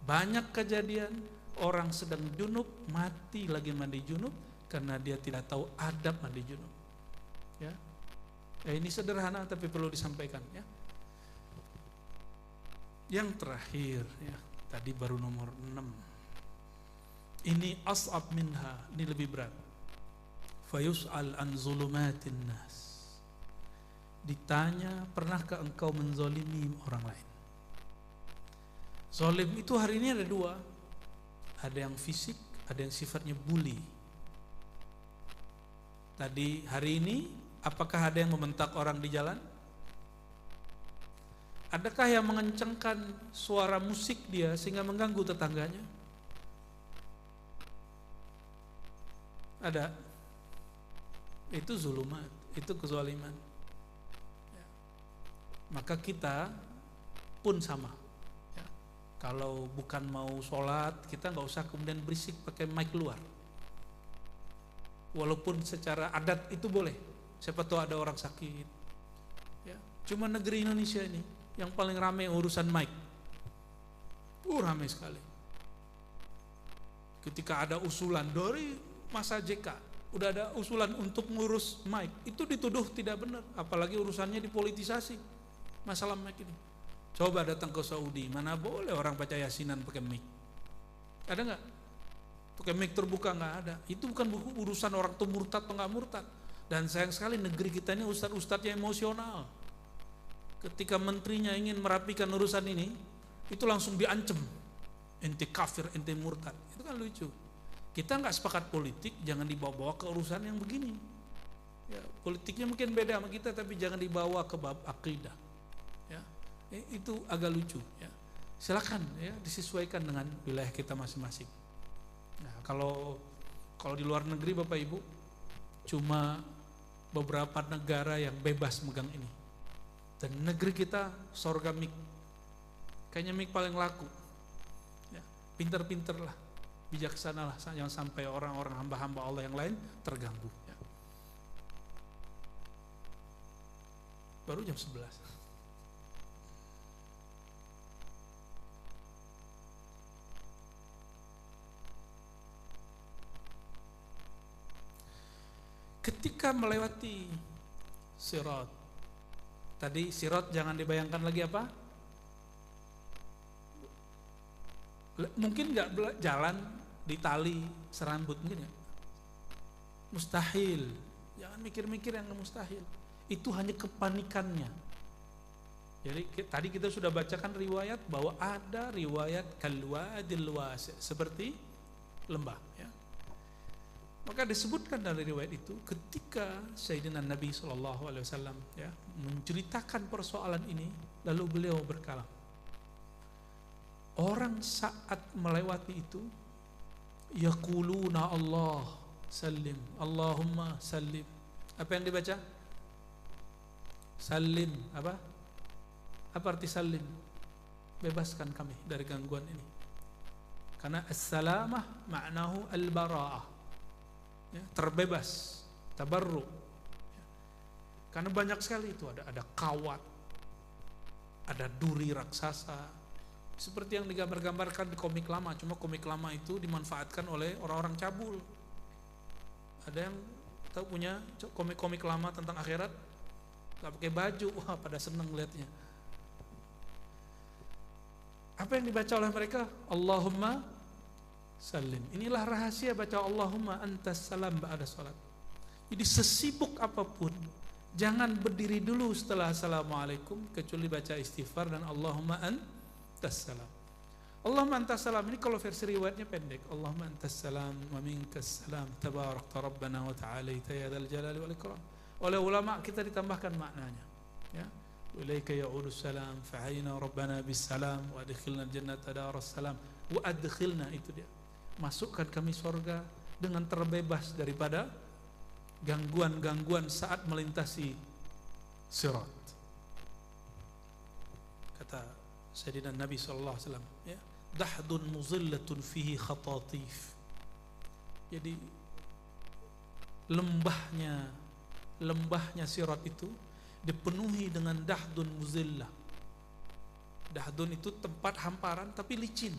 Banyak kejadian orang sedang junub mati lagi mandi junub karena dia tidak tahu adab mandi junub. Ya. Ini sederhana tapi perlu disampaikan ya. Yang terakhir ya, tadi baru nomor 6. Ini as'ab minha, ini lebih berat. Fayus'al an zulumatin nas. Ditanya, pernahkah engkau menzalimi orang lain? Zalim itu hari ini ada dua. Ada yang fisik, ada yang sifatnya bully. Tadi hari ini, apakah ada yang membentak orang di jalan? Adakah yang mengencangkan suara musik dia sehingga mengganggu tetangganya? Ada. Itu zulumat, itu kezaliman. Ya. Maka kita pun sama. Ya. Kalau bukan mau sholat, kita nggak usah kemudian berisik pakai mic luar. Walaupun secara adat itu boleh. Siapa tahu ada orang sakit. Ya. Cuma negeri Indonesia ini yang paling ramai urusan mic. Ramai sekali. Ketika ada usulan dari masa JK, udah ada usulan untuk ngurus mic, itu dituduh tidak benar, apalagi urusannya dipolitisasi. Masalah mic ini. Coba datang ke Saudi, mana boleh orang baca yasinan pakai mic? Ada nggak? Pakai mic terbuka nggak ada. Itu bukan urusan orang tuh murtad atau nggak murtad. Dan sayang sekali negeri kita ini ustadz-ustadz yang emosional. Ketika menterinya ingin merapikan urusan ini, itu langsung diancam. Ente kafir, ente murtad. Itu kan lucu. Kita nggak sepakat politik, jangan dibawa-bawa ke urusan yang begini. Ya, politiknya mungkin beda sama kita, tapi jangan dibawa ke bab akidah. Ya, itu agak lucu. Ya. Silakan ya disesuaikan dengan wilayah kita masing-masing. Nah, kalau di luar negeri Bapak Ibu, cuma beberapa negara yang bebas megang ini. Dan negeri kita sorga mik, kayaknya mik paling laku ya. Pinter-pinter lah, bijaksana lah, jangan sampai orang-orang hamba-hamba Allah yang lain terganggu ya. Baru jam 11. Ketika melewati sirat, tadi sirat jangan dibayangkan lagi apa? Mungkin nggak jalan di tali serambut, mungkin ya? Mustahil. Jangan mikir-mikir yang mustahil. Itu hanya kepanikannya. Jadi tadi kita sudah bacakan riwayat bahwa ada riwayat kalwadil wasi', seperti lembah ya. Maka disebutkan dari riwayat itu ketika Sayyidina Nabi SAW ya, menceritakan persoalan ini, lalu beliau berkata, orang saat melewati itu yaquluna Allah salim, Allahumma salim. Apa yang dibaca? Salim. Apa arti salim? Bebaskan kami dari gangguan ini. Karena as-salamah maknahu al-bara'ah ya, terbebas, tabarru ya. Karena banyak sekali itu, ada kawat, ada duri raksasa, seperti yang digambar-gambarkan di komik lama. Cuma komik lama itu dimanfaatkan oleh orang-orang cabul. Ada yang tahu punya komik-komik lama tentang akhirat, gak pakai baju, wah pada seneng lihatnya. Apa yang dibaca oleh mereka? Allahumma salim. Inilah rahasia baca Allahumma antas salam ba'da salat. Jadi sesibuk apapun, jangan berdiri dulu setelah assalamualaikum kecuali baca istighfar dan Allahumma antas salam. Allahumma antas salam ini kalau versi riwayatnya pendek. Allahumma antas salam wa minkas salam tabarakta rabbana wa ta'alaita ya dzal jalali wal ikram. Oleh ulama kita ditambahkan maknanya ya. Ilaika ya'udus salam fa'ayna rabbana bis salam wa adkhilna jannata daras salam wa adkhilna, itu dia, masukkan kami surga dengan terbebas daripada gangguan-gangguan saat melintasi sirat. Kata Sayyidina Nabi SAW ya, dahdun muzillatun fihi khatatif. Jadi lembahnya sirat itu dipenuhi dengan dahdun muzillah. Dahdun itu tempat hamparan tapi licin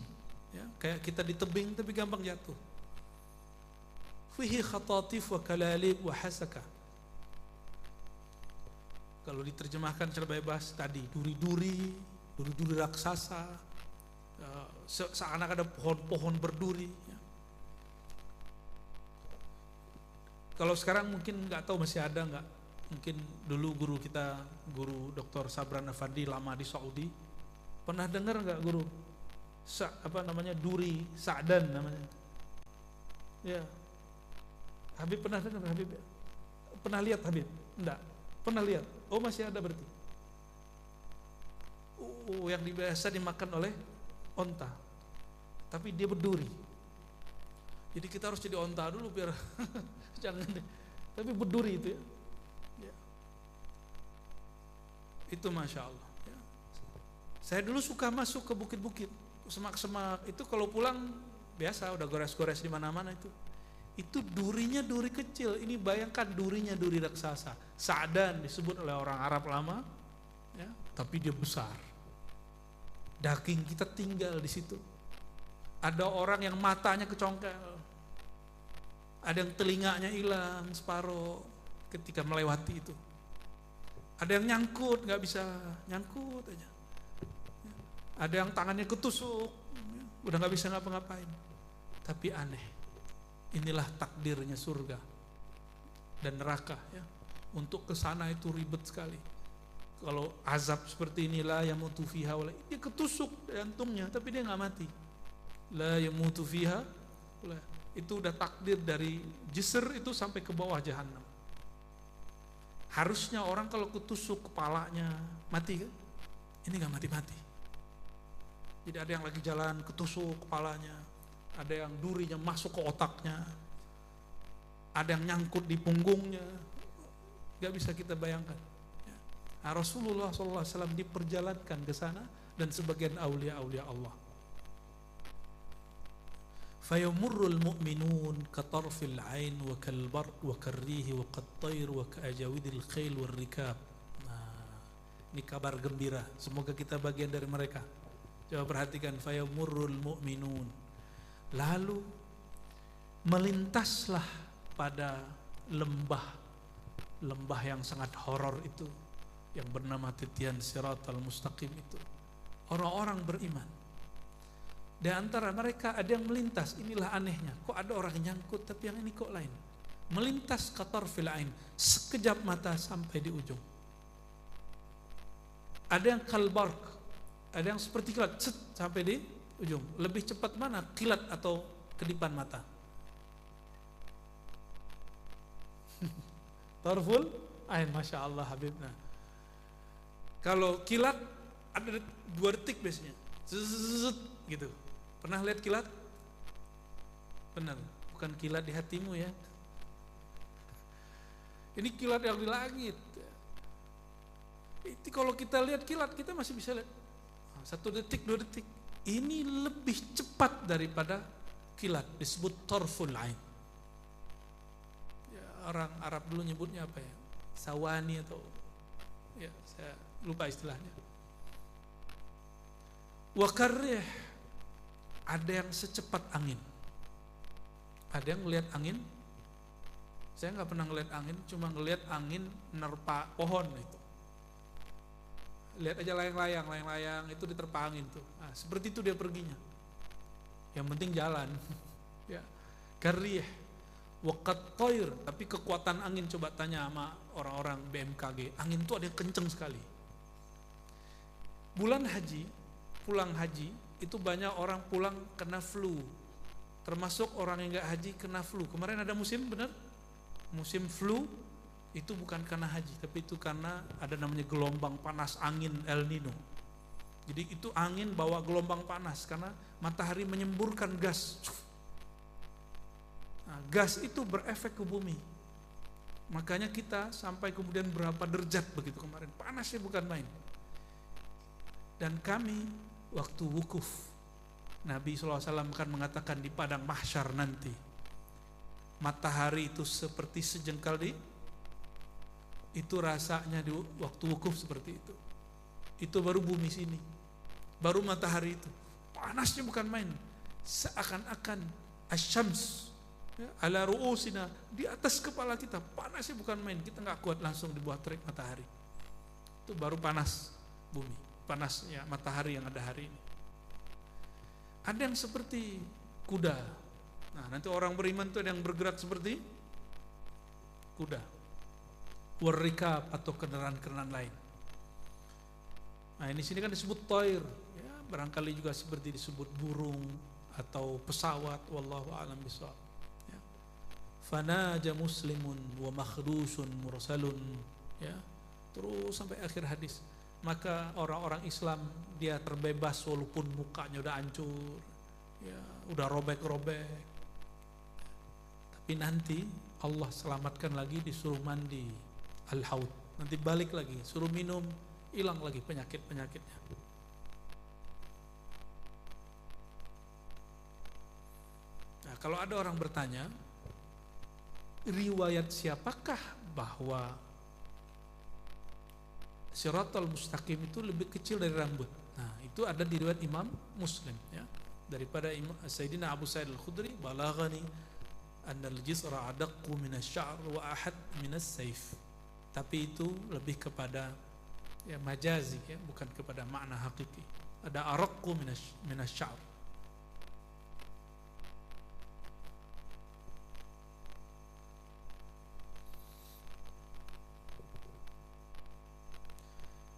ya, kayak kita di tebing tapi gampang jatuh. Fihi khatatif wa kalalib wa hasaka. Kalau diterjemahkan secara bebas tadi, duri-duri raksasa, seakan ada pohon-pohon berduri ya. Kalau sekarang mungkin nggak tahu masih ada nggak. Mungkin dulu guru kita, guru Dr. Sabran Effendi lama di Saudi, pernah dengar nggak guru? Duri sa'dan namanya. Ya. Habib pernah dengar Habib? Pernah lihat Habib? Enggak. Pernah lihat? Oh masih ada berarti. Yang biasa dimakan oleh onta. Tapi dia berduri. Jadi kita harus jadi onta dulu biar jangan. Tapi berduri itu ya. Itu Masya Allah ya. Saya dulu suka masuk ke bukit-bukit, semak-semak itu, kalau pulang biasa udah gores-gores di mana-mana itu durinya duri kecil. Ini bayangkan durinya duri raksasa. Sa'dan disebut oleh orang Arab lama ya, tapi dia besar. Daging kita tinggal di situ. Ada orang yang matanya kecongkel, ada yang telinganya hilang separuh ketika melewati itu. Ada yang nyangkut, nggak bisa nyangkut aja. Ada yang tangannya ketusuk, udah nggak bisa ngapa-ngapain. Tapi aneh, inilah takdirnya surga dan neraka ya. Untuk kesana itu ribet sekali. Kalau azab seperti inilah yang yamutu fiha, dia ketusuk jantungnya, tapi dia nggak mati. La yamutu fiha, itu udah takdir dari jisr itu sampai ke bawah jahanam. Harusnya orang kalau ketusuk kepalanya mati kan? Ini gak mati-mati. Jadi ada yang lagi jalan ketusuk kepalanya, ada yang durinya masuk ke otaknya, ada yang nyangkut di punggungnya, gak bisa kita bayangkan. Nah, Rasulullah SAW diperjalankan ke sana dan sebagian aulia-aulia Allah. Fayamurrul mu'minun katarfil ain wa kalbarq wa karrihi wa qattayr wa ka'ajawidil khail wal rikab. Nah, ini kabar gembira, semoga kita bagian dari mereka. Coba perhatikan, fayamurrul mu'minun, lalu melintaslah pada lembah yang sangat horor itu yang bernama titian siratal mustaqim itu, orang-orang beriman. Di antara mereka ada yang melintas, inilah anehnya, kok ada orang yang nyangkut tapi yang ini kok lain. Melintas katarfil ain, sekejap mata sampai di ujung. Ada yang kalbarq, ada yang seperti kilat, sampai di ujung. Lebih cepat mana, kilat atau kedipan mata? Tarful ain, Masya Allah Habibna. Kalau kilat ada 2 detik biasanya, gitu. Pernah lihat kilat? Benar, bukan kilat di hatimu ya. Ini kilat yang di langit. Itu kalau kita lihat kilat, kita masih bisa lihat 1 detik, 2 detik. Ini lebih cepat daripada kilat, disebut tarful ain. Ya, orang Arab dulu nyebutnya apa ya? Sawani atau ya, saya lupa istilahnya. Wa karrih, ada yang secepat angin. Ada yang ngelihat angin. Saya nggak pernah ngelihat angin, cuma ngelihat angin nerpa pohon itu. Lihat aja layang-layang itu diterpa angin tuh. Nah, seperti itu dia perginya. Yang penting jalan. Ya. Karrih wa qattayr, tapi kekuatan angin coba tanya sama orang-orang BMKG. Angin itu ada yang kenceng sekali. Bulan haji, pulang haji itu banyak orang pulang kena flu, termasuk orang yang nggak haji kena flu. Kemarin ada musim, benar? Musim flu itu bukan karena haji, tapi itu karena ada namanya gelombang panas angin El Nino. Jadi itu angin bawa gelombang panas karena matahari menyemburkan gas. Nah, gas itu berefek ke bumi. Makanya kita sampai kemudian berapa derajat begitu kemarin, panasnya bukan main. Dan kami waktu wukuf, Nabi SAW kan mengatakan di padang mahsyar nanti, matahari itu seperti sejengkal itu rasanya di waktu wukuf seperti itu. Itu baru bumi sini, baru matahari itu panasnya bukan main, seakan-akan asyams ya, ala ru'usina, di atas kepala kita, panasnya bukan main, kita nggak kuat langsung di bawah terik matahari. Itu baru panas bumi, panasnya matahari yang ada hari ini. Ada yang seperti kuda. Nah, nanti orang beriman itu ada yang bergerak seperti kuda, warrikab atau kendaraan-kendaraan lain. Nah, ini sini kan disebut thair, ya, barangkali juga seperti disebut burung atau pesawat, wallahu a'lam bishawab. Ya. Fanaja muslimun wa makhdusun mursalun, ya. Terus sampai akhir hadis. Maka orang-orang Islam dia terbebas walaupun mukanya udah hancur, ya, udah robek-robek. Tapi nanti Allah selamatkan lagi, disuruh mandi al-haud. Nanti balik lagi, suruh minum, hilang lagi penyakit-penyakitnya. Nah, kalau ada orang bertanya, riwayat siapakah bahwa Siratal mustaqim itu lebih kecil dari rambut? Nah, itu ada di riwayat Imam Muslim, ya, daripada Sayyidina Abu Sa'id Al-Khudri, balaghani annal jisra adaqqu minasy-sya'r wa ahad minas-sayf. Tapi itu lebih kepada ya majazi, ya, bukan kepada makna hakiki. Ada araqqu minasy-sya'r.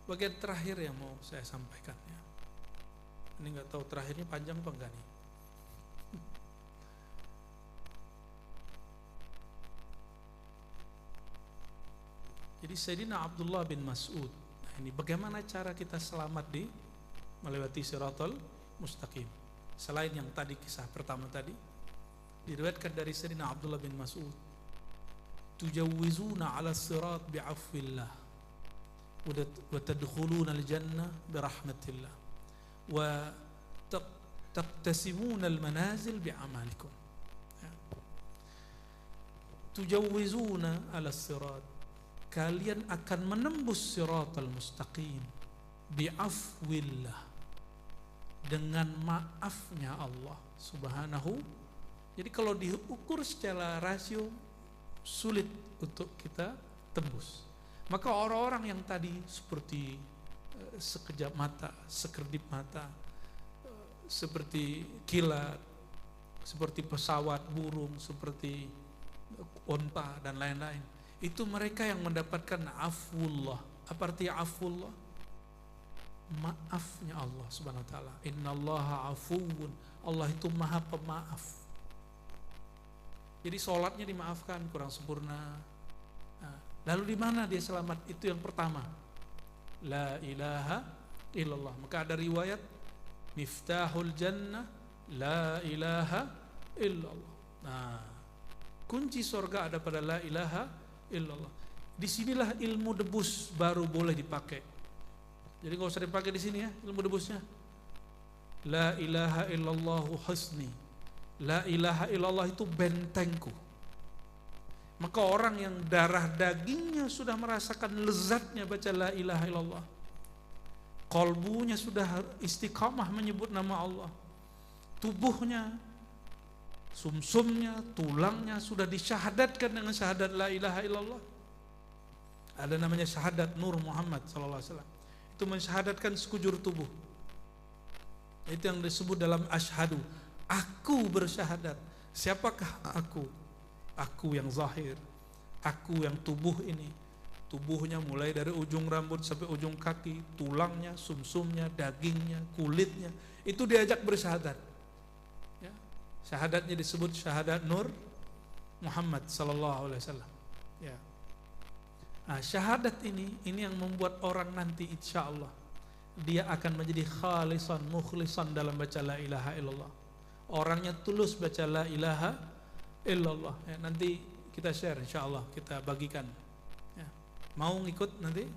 Bagian terakhir yang mau saya sampaikan, ya. Ini nggak tahu terakhirnya panjang apa enggak nih. Jadi Sayyidina Abdullah bin Mas'ud, nah ini bagaimana cara kita selamat di melewati Siratal Mustaqim. Selain yang tadi kisah pertama tadi, diriwayatkan dari Sayyidina Abdullah bin Mas'ud, tujawwizuna 'ala sirat bi'afwillah. wa tadkhuluna al-jannah bi rahmatillah wa taqtasimuna al-manazil bi amalikum. Tujawizuna ala sirat, kalian akan menembus siratal mustaqim bi'afwillah, dengan maafnya Allah subhanahu. Jadi kalau diukur secara rasio sulit untuk kita tembus. Maka orang-orang yang tadi seperti sekejap mata, sekerdip mata, seperti kilat, seperti pesawat, burung, seperti unta dan lain-lain, itu mereka yang mendapatkan afwullah. Apa arti afwullah? Maafnya Allah subhanahu wa ta'ala. Innallaha afuwun, Allah itu maha pemaaf. Jadi sholatnya dimaafkan kurang sempurna. Nah, lalu di mana dia selamat? Itu yang pertama, la ilaha illallah. Maka ada riwayat miftahul jannah la ilaha illallah. Nah, kunci surga ada pada la ilaha illallah. Disinilah ilmu debus baru boleh dipakai. Jadi nggak usah dipakai di sini ya ilmu debusnya. La ilaha illallahu husni. La ilaha illallah itu bentengku. Maka orang yang darah dagingnya sudah merasakan lezatnya baca la ilaha illallah, qalbunya sudah istiqamah menyebut nama Allah, tubuhnya, sumsumnya, tulangnya sudah disyahadatkan dengan syahadat la ilaha illallah. Ada namanya syahadat Nur Muhammad sallallahu alaihi wasallam. Itu mensyahadatkan sekujur tubuh. Itu yang disebut dalam asyhadu. Aku bersyahadat. Siapakah aku? Aku yang zahir. Aku yang tubuh ini. Tubuhnya mulai dari ujung rambut sampai ujung kaki, tulangnya, sumsumnya, dagingnya, kulitnya, itu diajak bersyahadat. Ya. Syahadatnya disebut syahadat Nur Muhammad sallallahu alaihi wasallam. Ya. Nah, syahadat ini yang membuat orang nanti insyaallah dia akan menjadi khalisan, mukhlisan dalam baca la ilaha illallah. Orangnya tulus baca la ilaha illallah. Ya, nanti kita share insyaallah, kita bagikan. Ya. Mau ngikut nanti?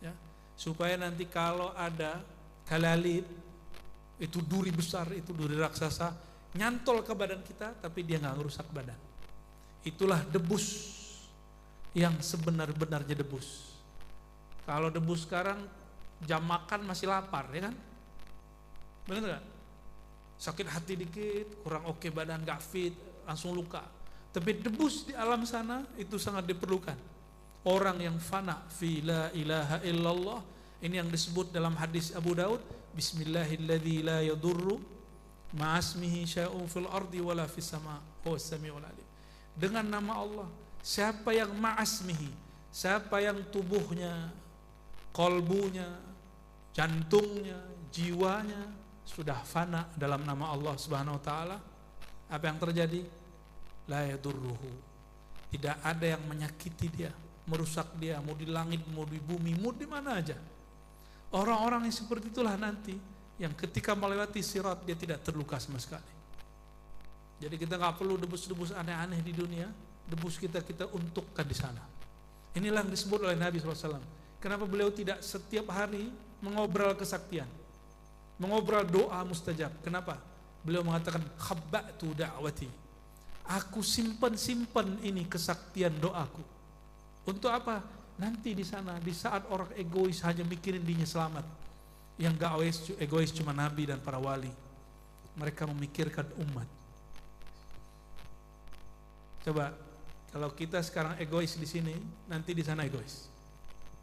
Ya. Supaya nanti kalau ada kalalib, itu duri besar, itu duri raksasa, nyantol ke badan kita tapi dia nggak ngerusak badan. Itulah debus yang sebenar-benarnya debus. Kalau debus sekarang jam makan masih lapar, ya kan? Benar nggak? Sakit hati dikit, kurang oke badan, nggak fit, langsung luka. Tapi debus di alam sana itu sangat diperlukan. Orang yang fana fi la ilaha illallah, ini yang disebut dalam hadis Abu Daud, bismillahilladzi la yadurru ma'asmihi syai'un fil ardi wala fis sama' huwas samiul alim. Dengan nama Allah, siapa yang ma'asmihi, siapa yang tubuhnya, kolbunya, jantungnya, jiwanya sudah fana dalam nama Allah subhanahu wa ta'ala, apa yang terjadi? La yadurruhu, tidak ada yang menyakiti dia, merusak dia, mau di langit, mau di bumi, mau di mana aja. Orang-orang yang seperti itulah nanti yang ketika melewati sirat dia tidak terluka sama sekali. Jadi kita nggak perlu debus-debus aneh-aneh di dunia, debus kita untukkan di sana. Inilah yang disebut oleh Nabi SAW. Kenapa beliau tidak setiap hari mengobrol kesaktian, mengobrol doa mustajab? Kenapa? Beliau mengatakan khabba'tu da'wati, aku simpan ini kesaktian doaku. Untuk apa? Nanti di sana, di saat orang egois hanya mikirin dirinya selamat, yang gak egois cuma Nabi dan para wali, mereka memikirkan umat. Coba kalau kita sekarang egois di sini, nanti di sana egois.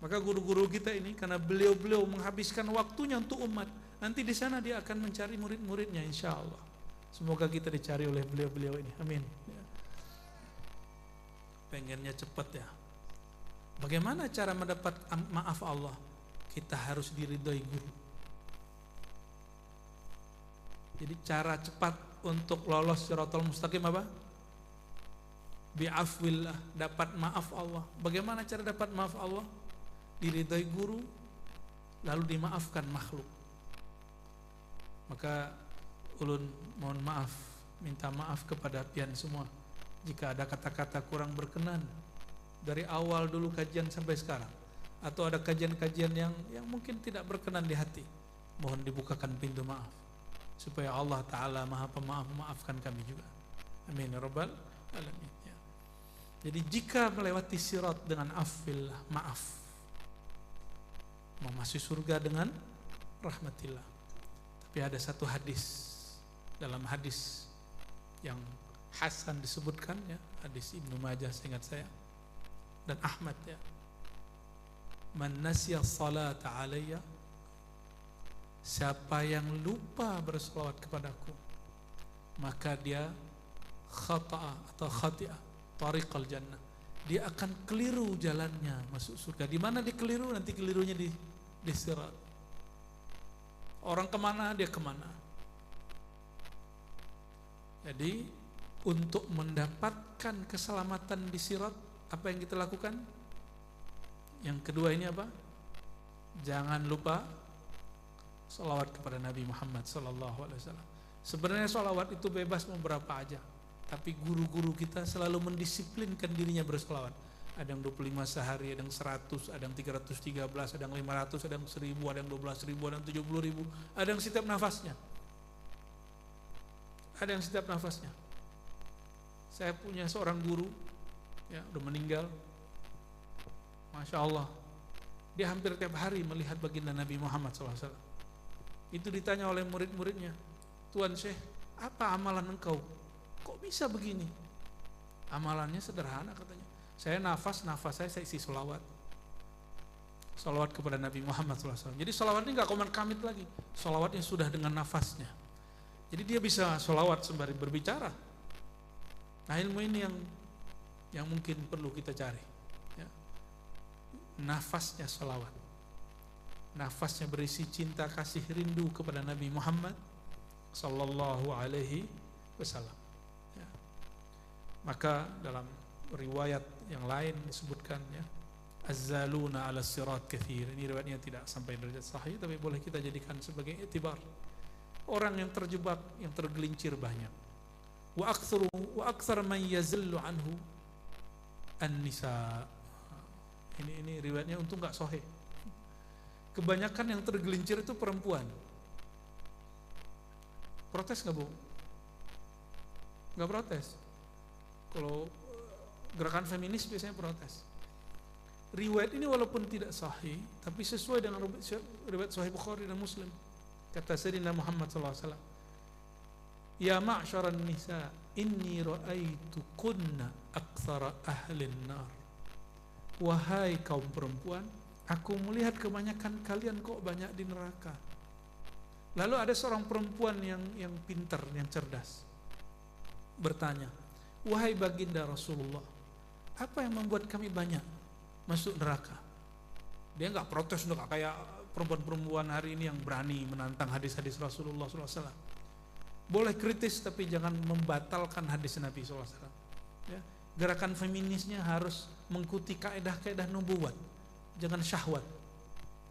Maka guru-guru kita ini karena beliau-beliau menghabiskan waktunya untuk umat, nanti di sana dia akan mencari murid-muridnya insyaallah. Semoga kita dicari oleh beliau-beliau ini. Amin. Pengennya cepat ya. Bagaimana cara mendapat maaf Allah? Kita harus diridhoi guru. Jadi cara cepat untuk lolos siratal mustaqim apa? Bi'afwillah, dapat maaf Allah. Bagaimana cara dapat maaf Allah? Diridhoi guru, lalu dimaafkan makhluk. Maka ulun mohon maaf, minta maaf kepada pian semua jika ada kata-kata kurang berkenan dari awal dulu kajian sampai sekarang. atau ada kajian-kajian yang mungkin tidak berkenan di hati, mohon dibukakan pintu maaf supaya Allah Ta'ala Maha Pemaaf memaafkan kami juga. Amin ya rabbal alamin ya. Jadi jika melewati sirat dengan afillah, maaf, memasuki surga dengan rahmatillah. Tapi ada satu hadis, dalam hadis yang Hasan disebutkan ya, hadis Ibnu Majah seingat saya dan Ahmad ya, man nasiya salata alayya, siapa yang lupa berselawat kepadaku maka dia khata'a atau khati'ah tariqal jannah, dia akan keliru jalannya masuk surga. Di mana dia keliru? Nanti kelirunya di sirat. Orang kemana dia kemana. Jadi untuk mendapatkan keselamatan di sirat, apa yang kita lakukan? Yang kedua ini apa? Jangan lupa sholawat kepada Nabi Muhammad SAW. Sebenarnya sholawat itu bebas mau berapa aja, tapi guru-guru kita selalu mendisiplinkan dirinya bersolawat. Ada yang 25 sehari, ada yang 100, ada yang 313, ada yang 500, ada yang 1000, ada yang 12.000, ada yang 70.000, ada yang setiap nafasnya. Ada yang setiap nafasnya. Saya punya seorang guru, ya udah meninggal, Masya Allah, dia hampir tiap hari melihat baginda Nabi Muhammad SAW. Itu ditanya oleh murid-muridnya, Tuan Syekh, apa amalan engkau? Kok bisa begini? Amalannya sederhana katanya. Saya nafas saya isi sholawat. Sholawat kepada Nabi Muhammad SAW. Jadi sholawat ini gak koman kamit lagi. Sholawatnya sudah dengan nafasnya. Jadi dia bisa sholawat sembari berbicara. Nah ilmu ini yang mungkin perlu kita cari ya. Nafasnya sholawat, nafasnya berisi cinta kasih rindu kepada Nabi Muhammad Sallallahu Alaihi Wasallam ya. Maka dalam riwayat yang lain disebutkan ya, az-zaluna ala sirat kathir. Ini riwayatnya tidak sampai derajat sahih, tapi boleh kita jadikan sebagai iktibar. Orang yang terjebak, yang tergelincir banyak. Wa aktsar man yazillu anhu an-nisa. Ini riwayatnya untung enggak sahih. Kebanyakan yang tergelincir itu perempuan. Protes enggak, Bu? Enggak protes. Kalau gerakan feminis biasanya protes. Riwayat ini walaupun tidak sahih, tapi sesuai dengan riwayat Sahih Bukhari dan Muslim. Kata Sayyidina Muhammad SAW, ya ma'syaran nisa, inni ra'aitu kunna aktsara ahlin nar. Wahai kaum perempuan, aku melihat kebanyakan kalian kok banyak di neraka. Lalu ada seorang perempuan yang pintar, yang cerdas, bertanya, wahai baginda Rasulullah, apa yang membuat kami banyak masuk neraka? Dia enggak protes, enggak kayak perempuan-perempuan hari ini yang berani menantang hadis-hadis Rasulullah SAW. Boleh kritis tapi jangan membatalkan hadis Nabi SAW ya. Gerakan feminisnya harus mengikuti kaedah-kaedah nubuwat, jangan syahwat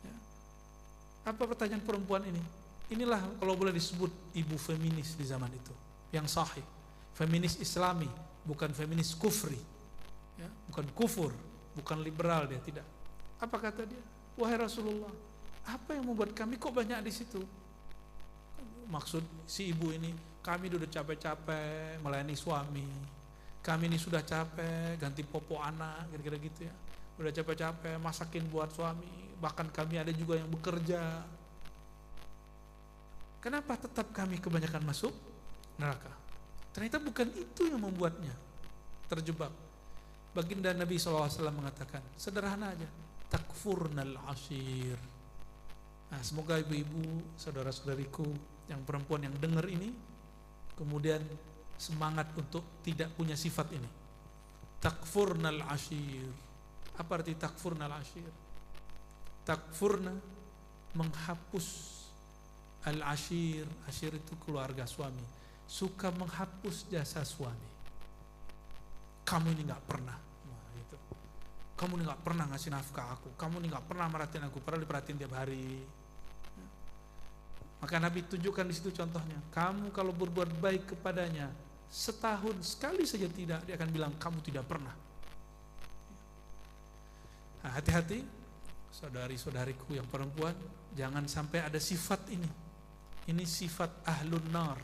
ya. Apa pertanyaan perempuan ini? Inilah kalau boleh disebut ibu feminis di zaman itu yang sahih, feminis islami, bukan feminis kufri ya. Bukan kufur, bukan liberal, dia tidak. Apa kata dia? Wahai Rasulullah, apa yang membuat kami kok banyak di situ? Maksud si ibu ini, kami udah capek-capek melayani suami, kami ini sudah capek ganti popok anak, kira-kira gitu ya. Udah capek-capek masakin buat suami, bahkan kami ada juga yang bekerja. Kenapa tetap kami kebanyakan masuk neraka? Ternyata bukan itu yang membuatnya terjebak. Baginda Nabi SAW mengatakan, sederhana aja, takfurnal ashir. Nah, semoga ibu-ibu, saudara-saudariku yang perempuan yang dengar ini kemudian semangat untuk tidak punya sifat ini. Takfurnal ashir. Apa arti takfurnal ashir? Takfurna, menghapus al-ashir. Ashir itu keluarga suami. Suka menghapus jasa suami. Kamu ini gak pernah, gitu. Kamu ini gak pernah ngasih nafkah aku, kamu ini gak pernah merhatiin aku, padahal diperhatiin tiap hari. Maka Nabi tunjukkan di situ contohnya. Kamu kalau berbuat baik kepadanya setahun sekali saja tidak, dia akan bilang kamu tidak pernah. Nah, hati-hati saudari-saudariku yang perempuan, jangan sampai ada sifat ini. Ini sifat ahlun nar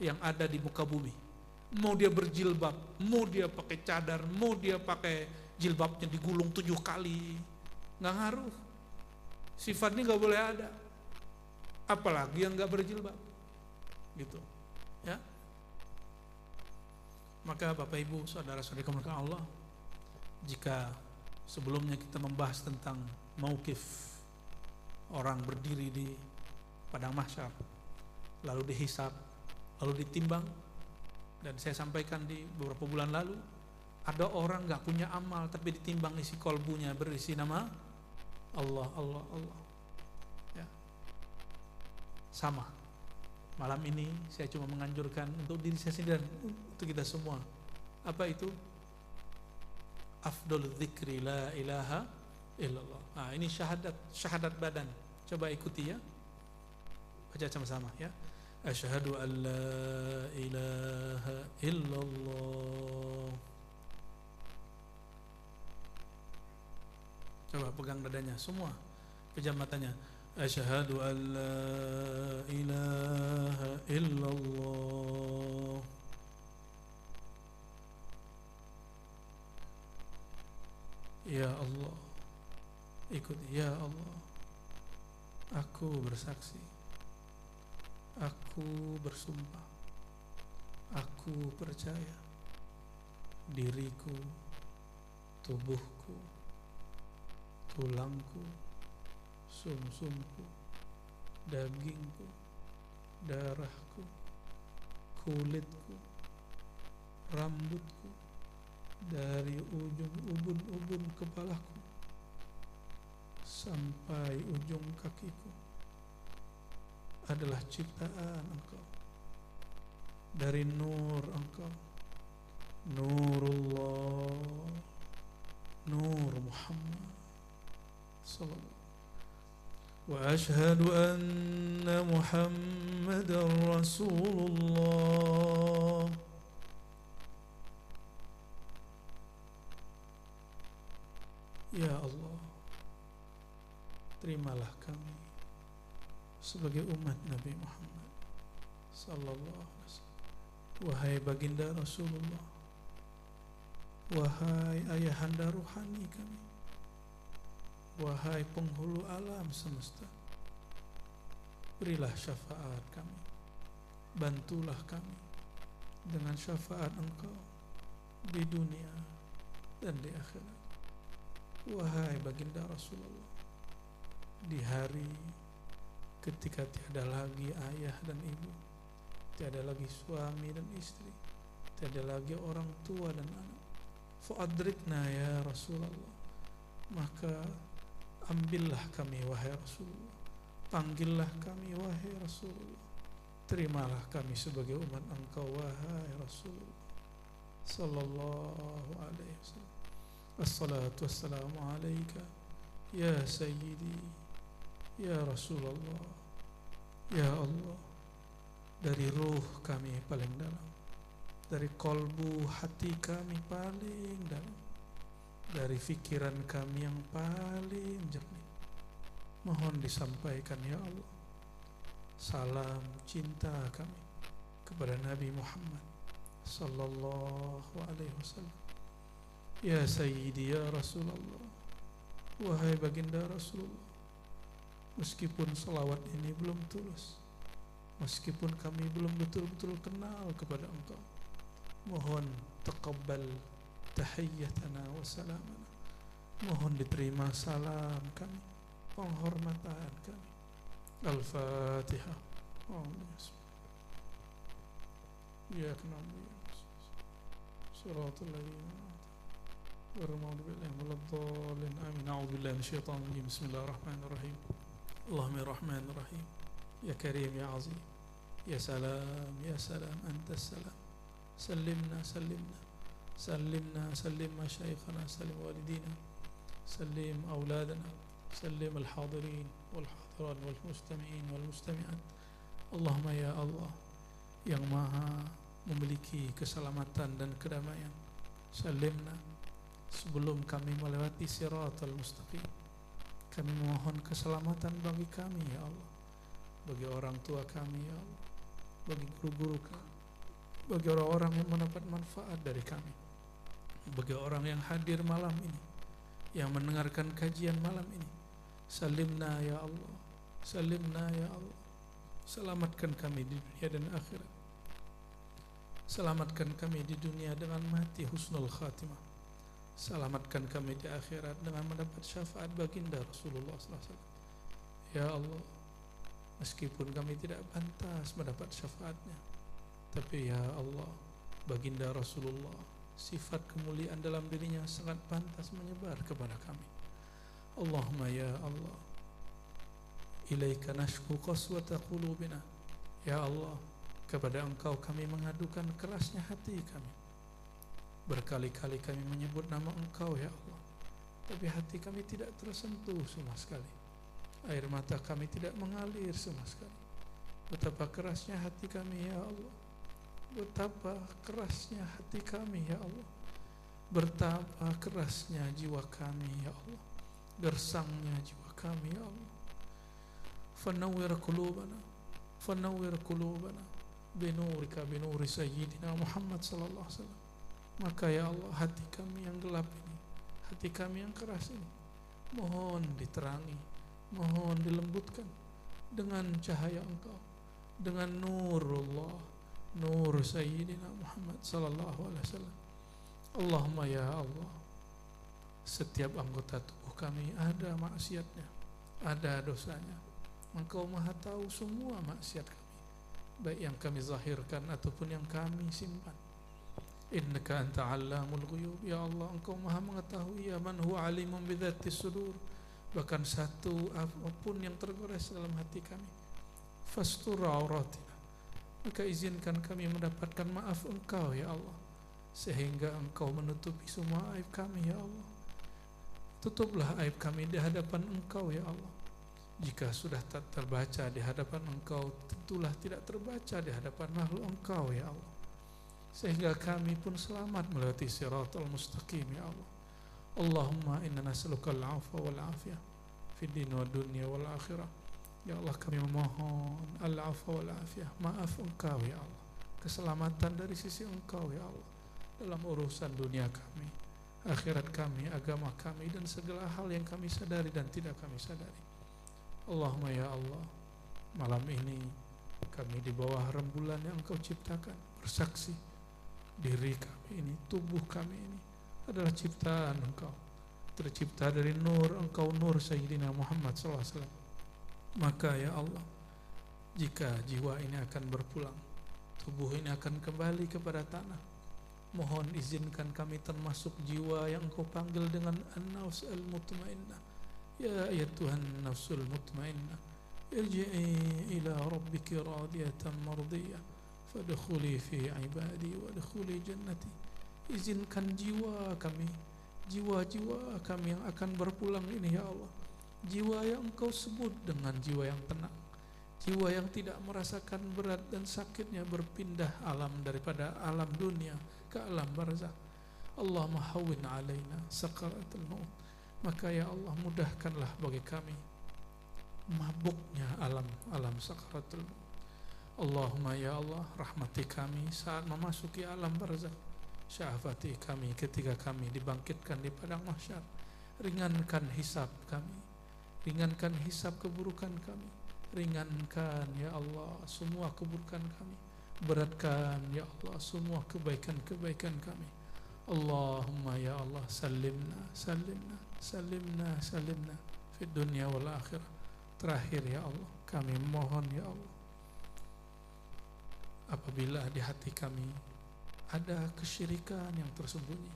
yang ada di muka bumi. Mau dia berjilbab, mau dia pakai cadar, mau dia pakai jilbabnya digulung 7 kali, nggak ngaruh. Sifat ini nggak boleh ada. Apalagi yang nggak berjilbab, gitu, ya. Maka Bapak Ibu, saudara-saudari kemuliaan Allah, jika sebelumnya kita membahas tentang mauqif orang berdiri di padang mahsyar, lalu dihisab, lalu ditimbang, dan saya sampaikan di beberapa bulan lalu, ada orang nggak punya amal tapi ditimbang isi kolbunya berisi nama Allah, Allah, Allah, ya. Sama. Malam ini saya cuma menganjurkan untuk diri saya sendiri dan untuk kita semua. Apa itu? Afdal dzikri la ilaha illallah. Nah, ini syahadat badan. Coba ikuti ya. Baca sama-sama ya. Asyhadu an la ilaha illallah. Coba pegang dadanya semua. Pejam matanya. Asyhadu an la ilaha illallah. Ya Allah. Ikuti. Ya Allah, aku bersaksi, aku bersumpah, aku percaya diriku, tubuhku, tulangku, sumsumku, dagingku, darahku, kulitku, rambutku, dari ujung ubun-ubun kepalaku sampai ujung kakiku adalah ciptaan Engkau, dari nur Engkau, Nurullah, Nur Muhammad sallallahu. Wa asyhadu anna Muhammadar Rasulullah. Ya Allah, terimalah kami sebagai umat Nabi Muhammad sallallahu alaihi wasallam. Wahai baginda Rasulullah, wahai ayahanda ruhani kami, wahai penghulu alam semesta, berilah syafaat kami, bantulah kami dengan syafaat Engkau di dunia dan di akhirat. Wahai baginda Rasulullah, di hari ketika tiada lagi ayah dan ibu, tiada lagi suami dan istri, tiada lagi orang tua dan anak, fa'adrikna ya Rasulullah, maka ambillah kami wahai Rasulullah, panggillah kami wahai Rasulullah, terimalah kami sebagai umat Engkau wahai Rasulullah sallallahu alaihi wasallam. Assalatu wassalamu alaika ya sayyidi ya Rasulullah. Ya Allah, dari ruh kami paling dalam, dari kolbu hati kami paling dalam, dari fikiran kami yang paling jernih, mohon disampaikan ya Allah salam cinta kami kepada Nabi Muhammad sallallahu alaihi wasallam. Ya Sayyidi ya Rasulullah, wahai baginda Rasulullah, meskipun salawat ini belum tulus, meskipun kami belum betul-betul kenal kepada Engkau, mohon taqabbal tahiyyatana wa salamana, mohon diterima salam kami, penghormatan kami. Al-Fatihah. Ya kenal Suratul Ladina Warahmatullahi wabarakatuh. Amin. A'udzubillahi minasyaitonir rajim. Bismillahirrahmanirrahim. Allahumma rahmanirrahim. Ya Karim ya Azim. Ya Salam ya Salam Antas Salam. Sallimna sallimna sallimna sallim masyayikhana, sallim walidina, sallim auladana, sallim al-hadirin wal-hadirat wal-mustami'in wal-mustami'at. Allahumma ya Allah yang maha memiliki keselamatan dan kedamaian, salimna sebelum kami melewati siratal mustaqim, Kami mohon keselamatan bagi kami ya Allah, bagi orang tua kami ya Allah, bagi guru-guru kami, bagi orang-orang yang mendapat manfaat dari kami, bagi orang yang hadir malam ini, yang mendengarkan kajian malam ini. Salimna ya Allah, salimna ya Allah. Selamatkan kami di dunia dan akhirat. Selamatkan kami di dunia dengan mati husnul khatimah. Selamatkan kami di akhirat dengan mendapat syafaat baginda Rasulullah SAW. Ya Allah, meskipun kami tidak pantas mendapat syafaatnya, tapi ya Allah, baginda Rasulullah, sifat kemuliaan dalam dirinya sangat pantas menyebar kepada kami. Allahumma ya Allah, ilaika nashku qaswata qulubina. Ya Allah, kepada Engkau kami mengadukan kerasnya hati kami. Berkali-kali kami menyebut nama Engkau ya Allah, tapi hati kami tidak tersentuh sama sekali. Air mata kami tidak mengalir sama sekali. Betapa kerasnya hati kami ya Allah, betapa kerasnya hati kami ya Allah, betapa kerasnya jiwa kami ya Allah, gersangnya jiwa kami ya Allah. Fanawwir qulubana, fanawwir qulubana binurika, binuri sayyidina Muhammad sallallahu alaihi wasallam. Maka ya Allah, hati kami yang gelap ini, hati kami yang keras ini, mohon diterangi, mohon dilembutkan dengan cahaya Engkau, dengan nurullah, nur sayyidina Muhammad sallallahu alaihi wasallam. Allahumma ya Allah, setiap anggota tubuh kami ada maksiatnya, ada dosanya. Engkau Maha tahu semua maksiat kami, baik yang kami zahirkan ataupun yang kami simpan. Innaka anta allamul ghuyub. Ya Allah, Engkau Maha mengetahui, ya man huwa alimun bidzati sudur, bahkan satu apapun yang tergores dalam hati kami. Fastur auratina, maka izinkan kami mendapatkan maaf Engkau ya Allah, sehingga Engkau menutupi semua aib kami ya Allah. Tutuplah aib kami di hadapan Engkau ya Allah. Jika sudah tak terbaca di hadapan Engkau, tentulah tidak terbaca di hadapan makhluk Engkau ya Allah, sehingga kami pun selamat melewati siratal mustaqim ya Allah. Allahumma inna nas'aluka al-'afwa wal 'afiyah fid din wad dunya wal akhirah. Ya Allah, kami memohon al-'afwa wal 'afiyah, maaf Engkau ya Allah, keselamatan dari sisi Engkau ya Allah, dalam urusan dunia kami, akhirat kami, agama kami, dan segala hal yang kami sadari dan tidak kami sadari. Allahumma ya Allah, malam ini kami di bawah rembulan yang Engkau ciptakan bersaksi, diri kami ini, tubuh kami ini adalah ciptaan Engkau, tercipta dari nur Engkau, nur Sayyidina Muhammad SAW. Maka ya Allah, jika jiwa ini akan berpulang, tubuh ini akan kembali kepada tanah, mohon izinkan kami termasuk jiwa yang Engkau panggil dengan an-nafs al-mutmainnah. Ya ayyatuhan nafsul mutmainnah, irji'i ila rabbiki radiyatan mardiyah, fadkhuli fi ibadi wadkhuli jannati. Izinkan jiwa kami, jiwa-jiwa kami yang akan berpulang ini ya Allah, jiwa yang Engkau sebut dengan jiwa yang tenang, jiwa yang tidak merasakan berat dan sakitnya berpindah alam daripada alam dunia ke alam barzakh. Allahumma hawwin alaina sakaratul maut. Maka ya Allah, mudahkanlah bagi kami mabuknya alam sakaratul maut. Allahumma ya Allah, rahmati kami saat memasuki alam barzakh, syafati kami ketika kami dibangkitkan di padang mahsyar. Ringankan hisab kami, ringankan hisab keburukan kami, ringankan ya Allah semua keburukan kami, beratkan ya Allah semua kebaikan-kebaikan kami. Allahumma ya Allah, salimna salimna salimna salimna fid dunya wal akhirah. Terakhir ya Allah, kami mohon ya Allah, apabila di hati kami ada kesyirikan yang tersembunyi,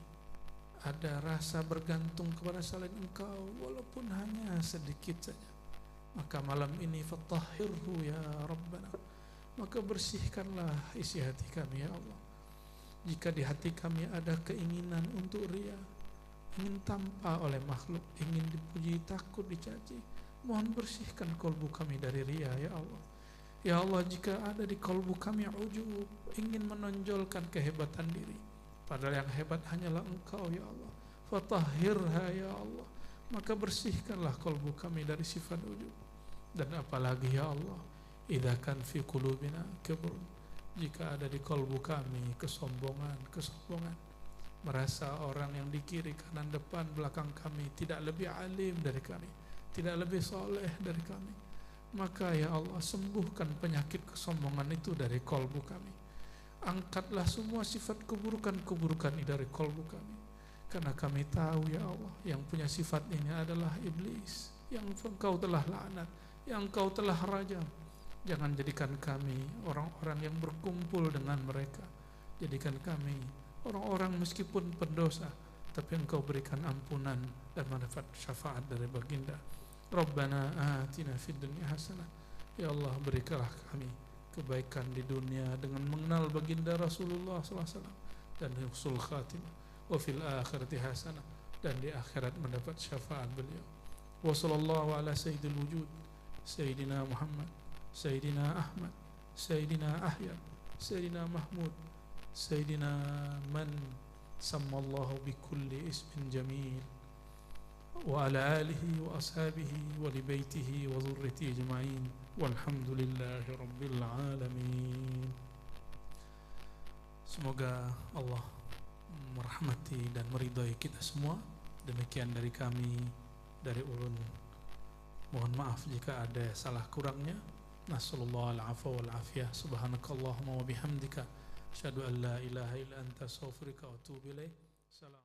ada rasa bergantung kepada selain Engkau walaupun hanya sedikit saja, maka malam ini fatahhirhu ya Rabbana, maka bersihkanlah isi hati kami ya Allah. Jika di hati kami ada keinginan untuk ria, ingin tampak oleh makhluk, ingin dipuji, takut dicaci, mohon bersihkan kolbu kami dari ria ya Allah. Ya Allah, jika ada di kolbu kami ujub, ingin menonjolkan kehebatan diri, padahal yang hebat hanyalah Engkau ya Allah, fatahhirha ya Allah, maka bersihkanlah kalbu kami dari sifat ujub. Dan apalagi ya Allah, idza kan fi qulubina kibr, jika ada di kalbu kami kesombongan, merasa orang yang di kiri, kanan, depan, belakang kami tidak lebih alim dari kami, tidak lebih soleh dari kami, maka ya Allah, sembuhkan penyakit kesombongan itu dari kalbu kami. Angkatlah semua sifat keburukan ini dari kalbu kami, karena kami tahu ya Allah, yang punya sifat ini adalah iblis, yang Engkau telah laknat, yang Engkau telah rajam. Jangan jadikan kami orang-orang yang berkumpul dengan mereka. Jadikan kami orang-orang meskipun pendosa, tapi Engkau berikan ampunan dan manfaat syafaat dari baginda. Rabbana atina fid dunya hasanah. Ya Allah, berikanlah kami kebaikan di dunia dengan mengenal baginda Rasulullah SAW dan husnul khatimah, wa fil akhirati hasanah, dan di akhirat mendapat syafaat beliau. Wa sallallahu ala sayyidil wujud Sayyidina Muhammad, Sayyidina Ahmad, Sayyidina Ahyad, Sayyidina Mahmud, Sayyidina man sammallahu bikulli ismin jamil, wa ala alihi wa ashabihi wa li baitihi wa dhurriyyatihi ajma'in, walhamdulillahi rabbil alamin. Semoga Allah merahmati dan meridai kita semua. Demikian dari kami, dari ulun. Mohon maaf jika ada salah kurangnya. Nasallallahu al-afwa wal afiyah. Subhanakallahumma wa bihamdika asyhadu an la ilaha illa anta astaghfiruka wa atubu ilaik. Salam.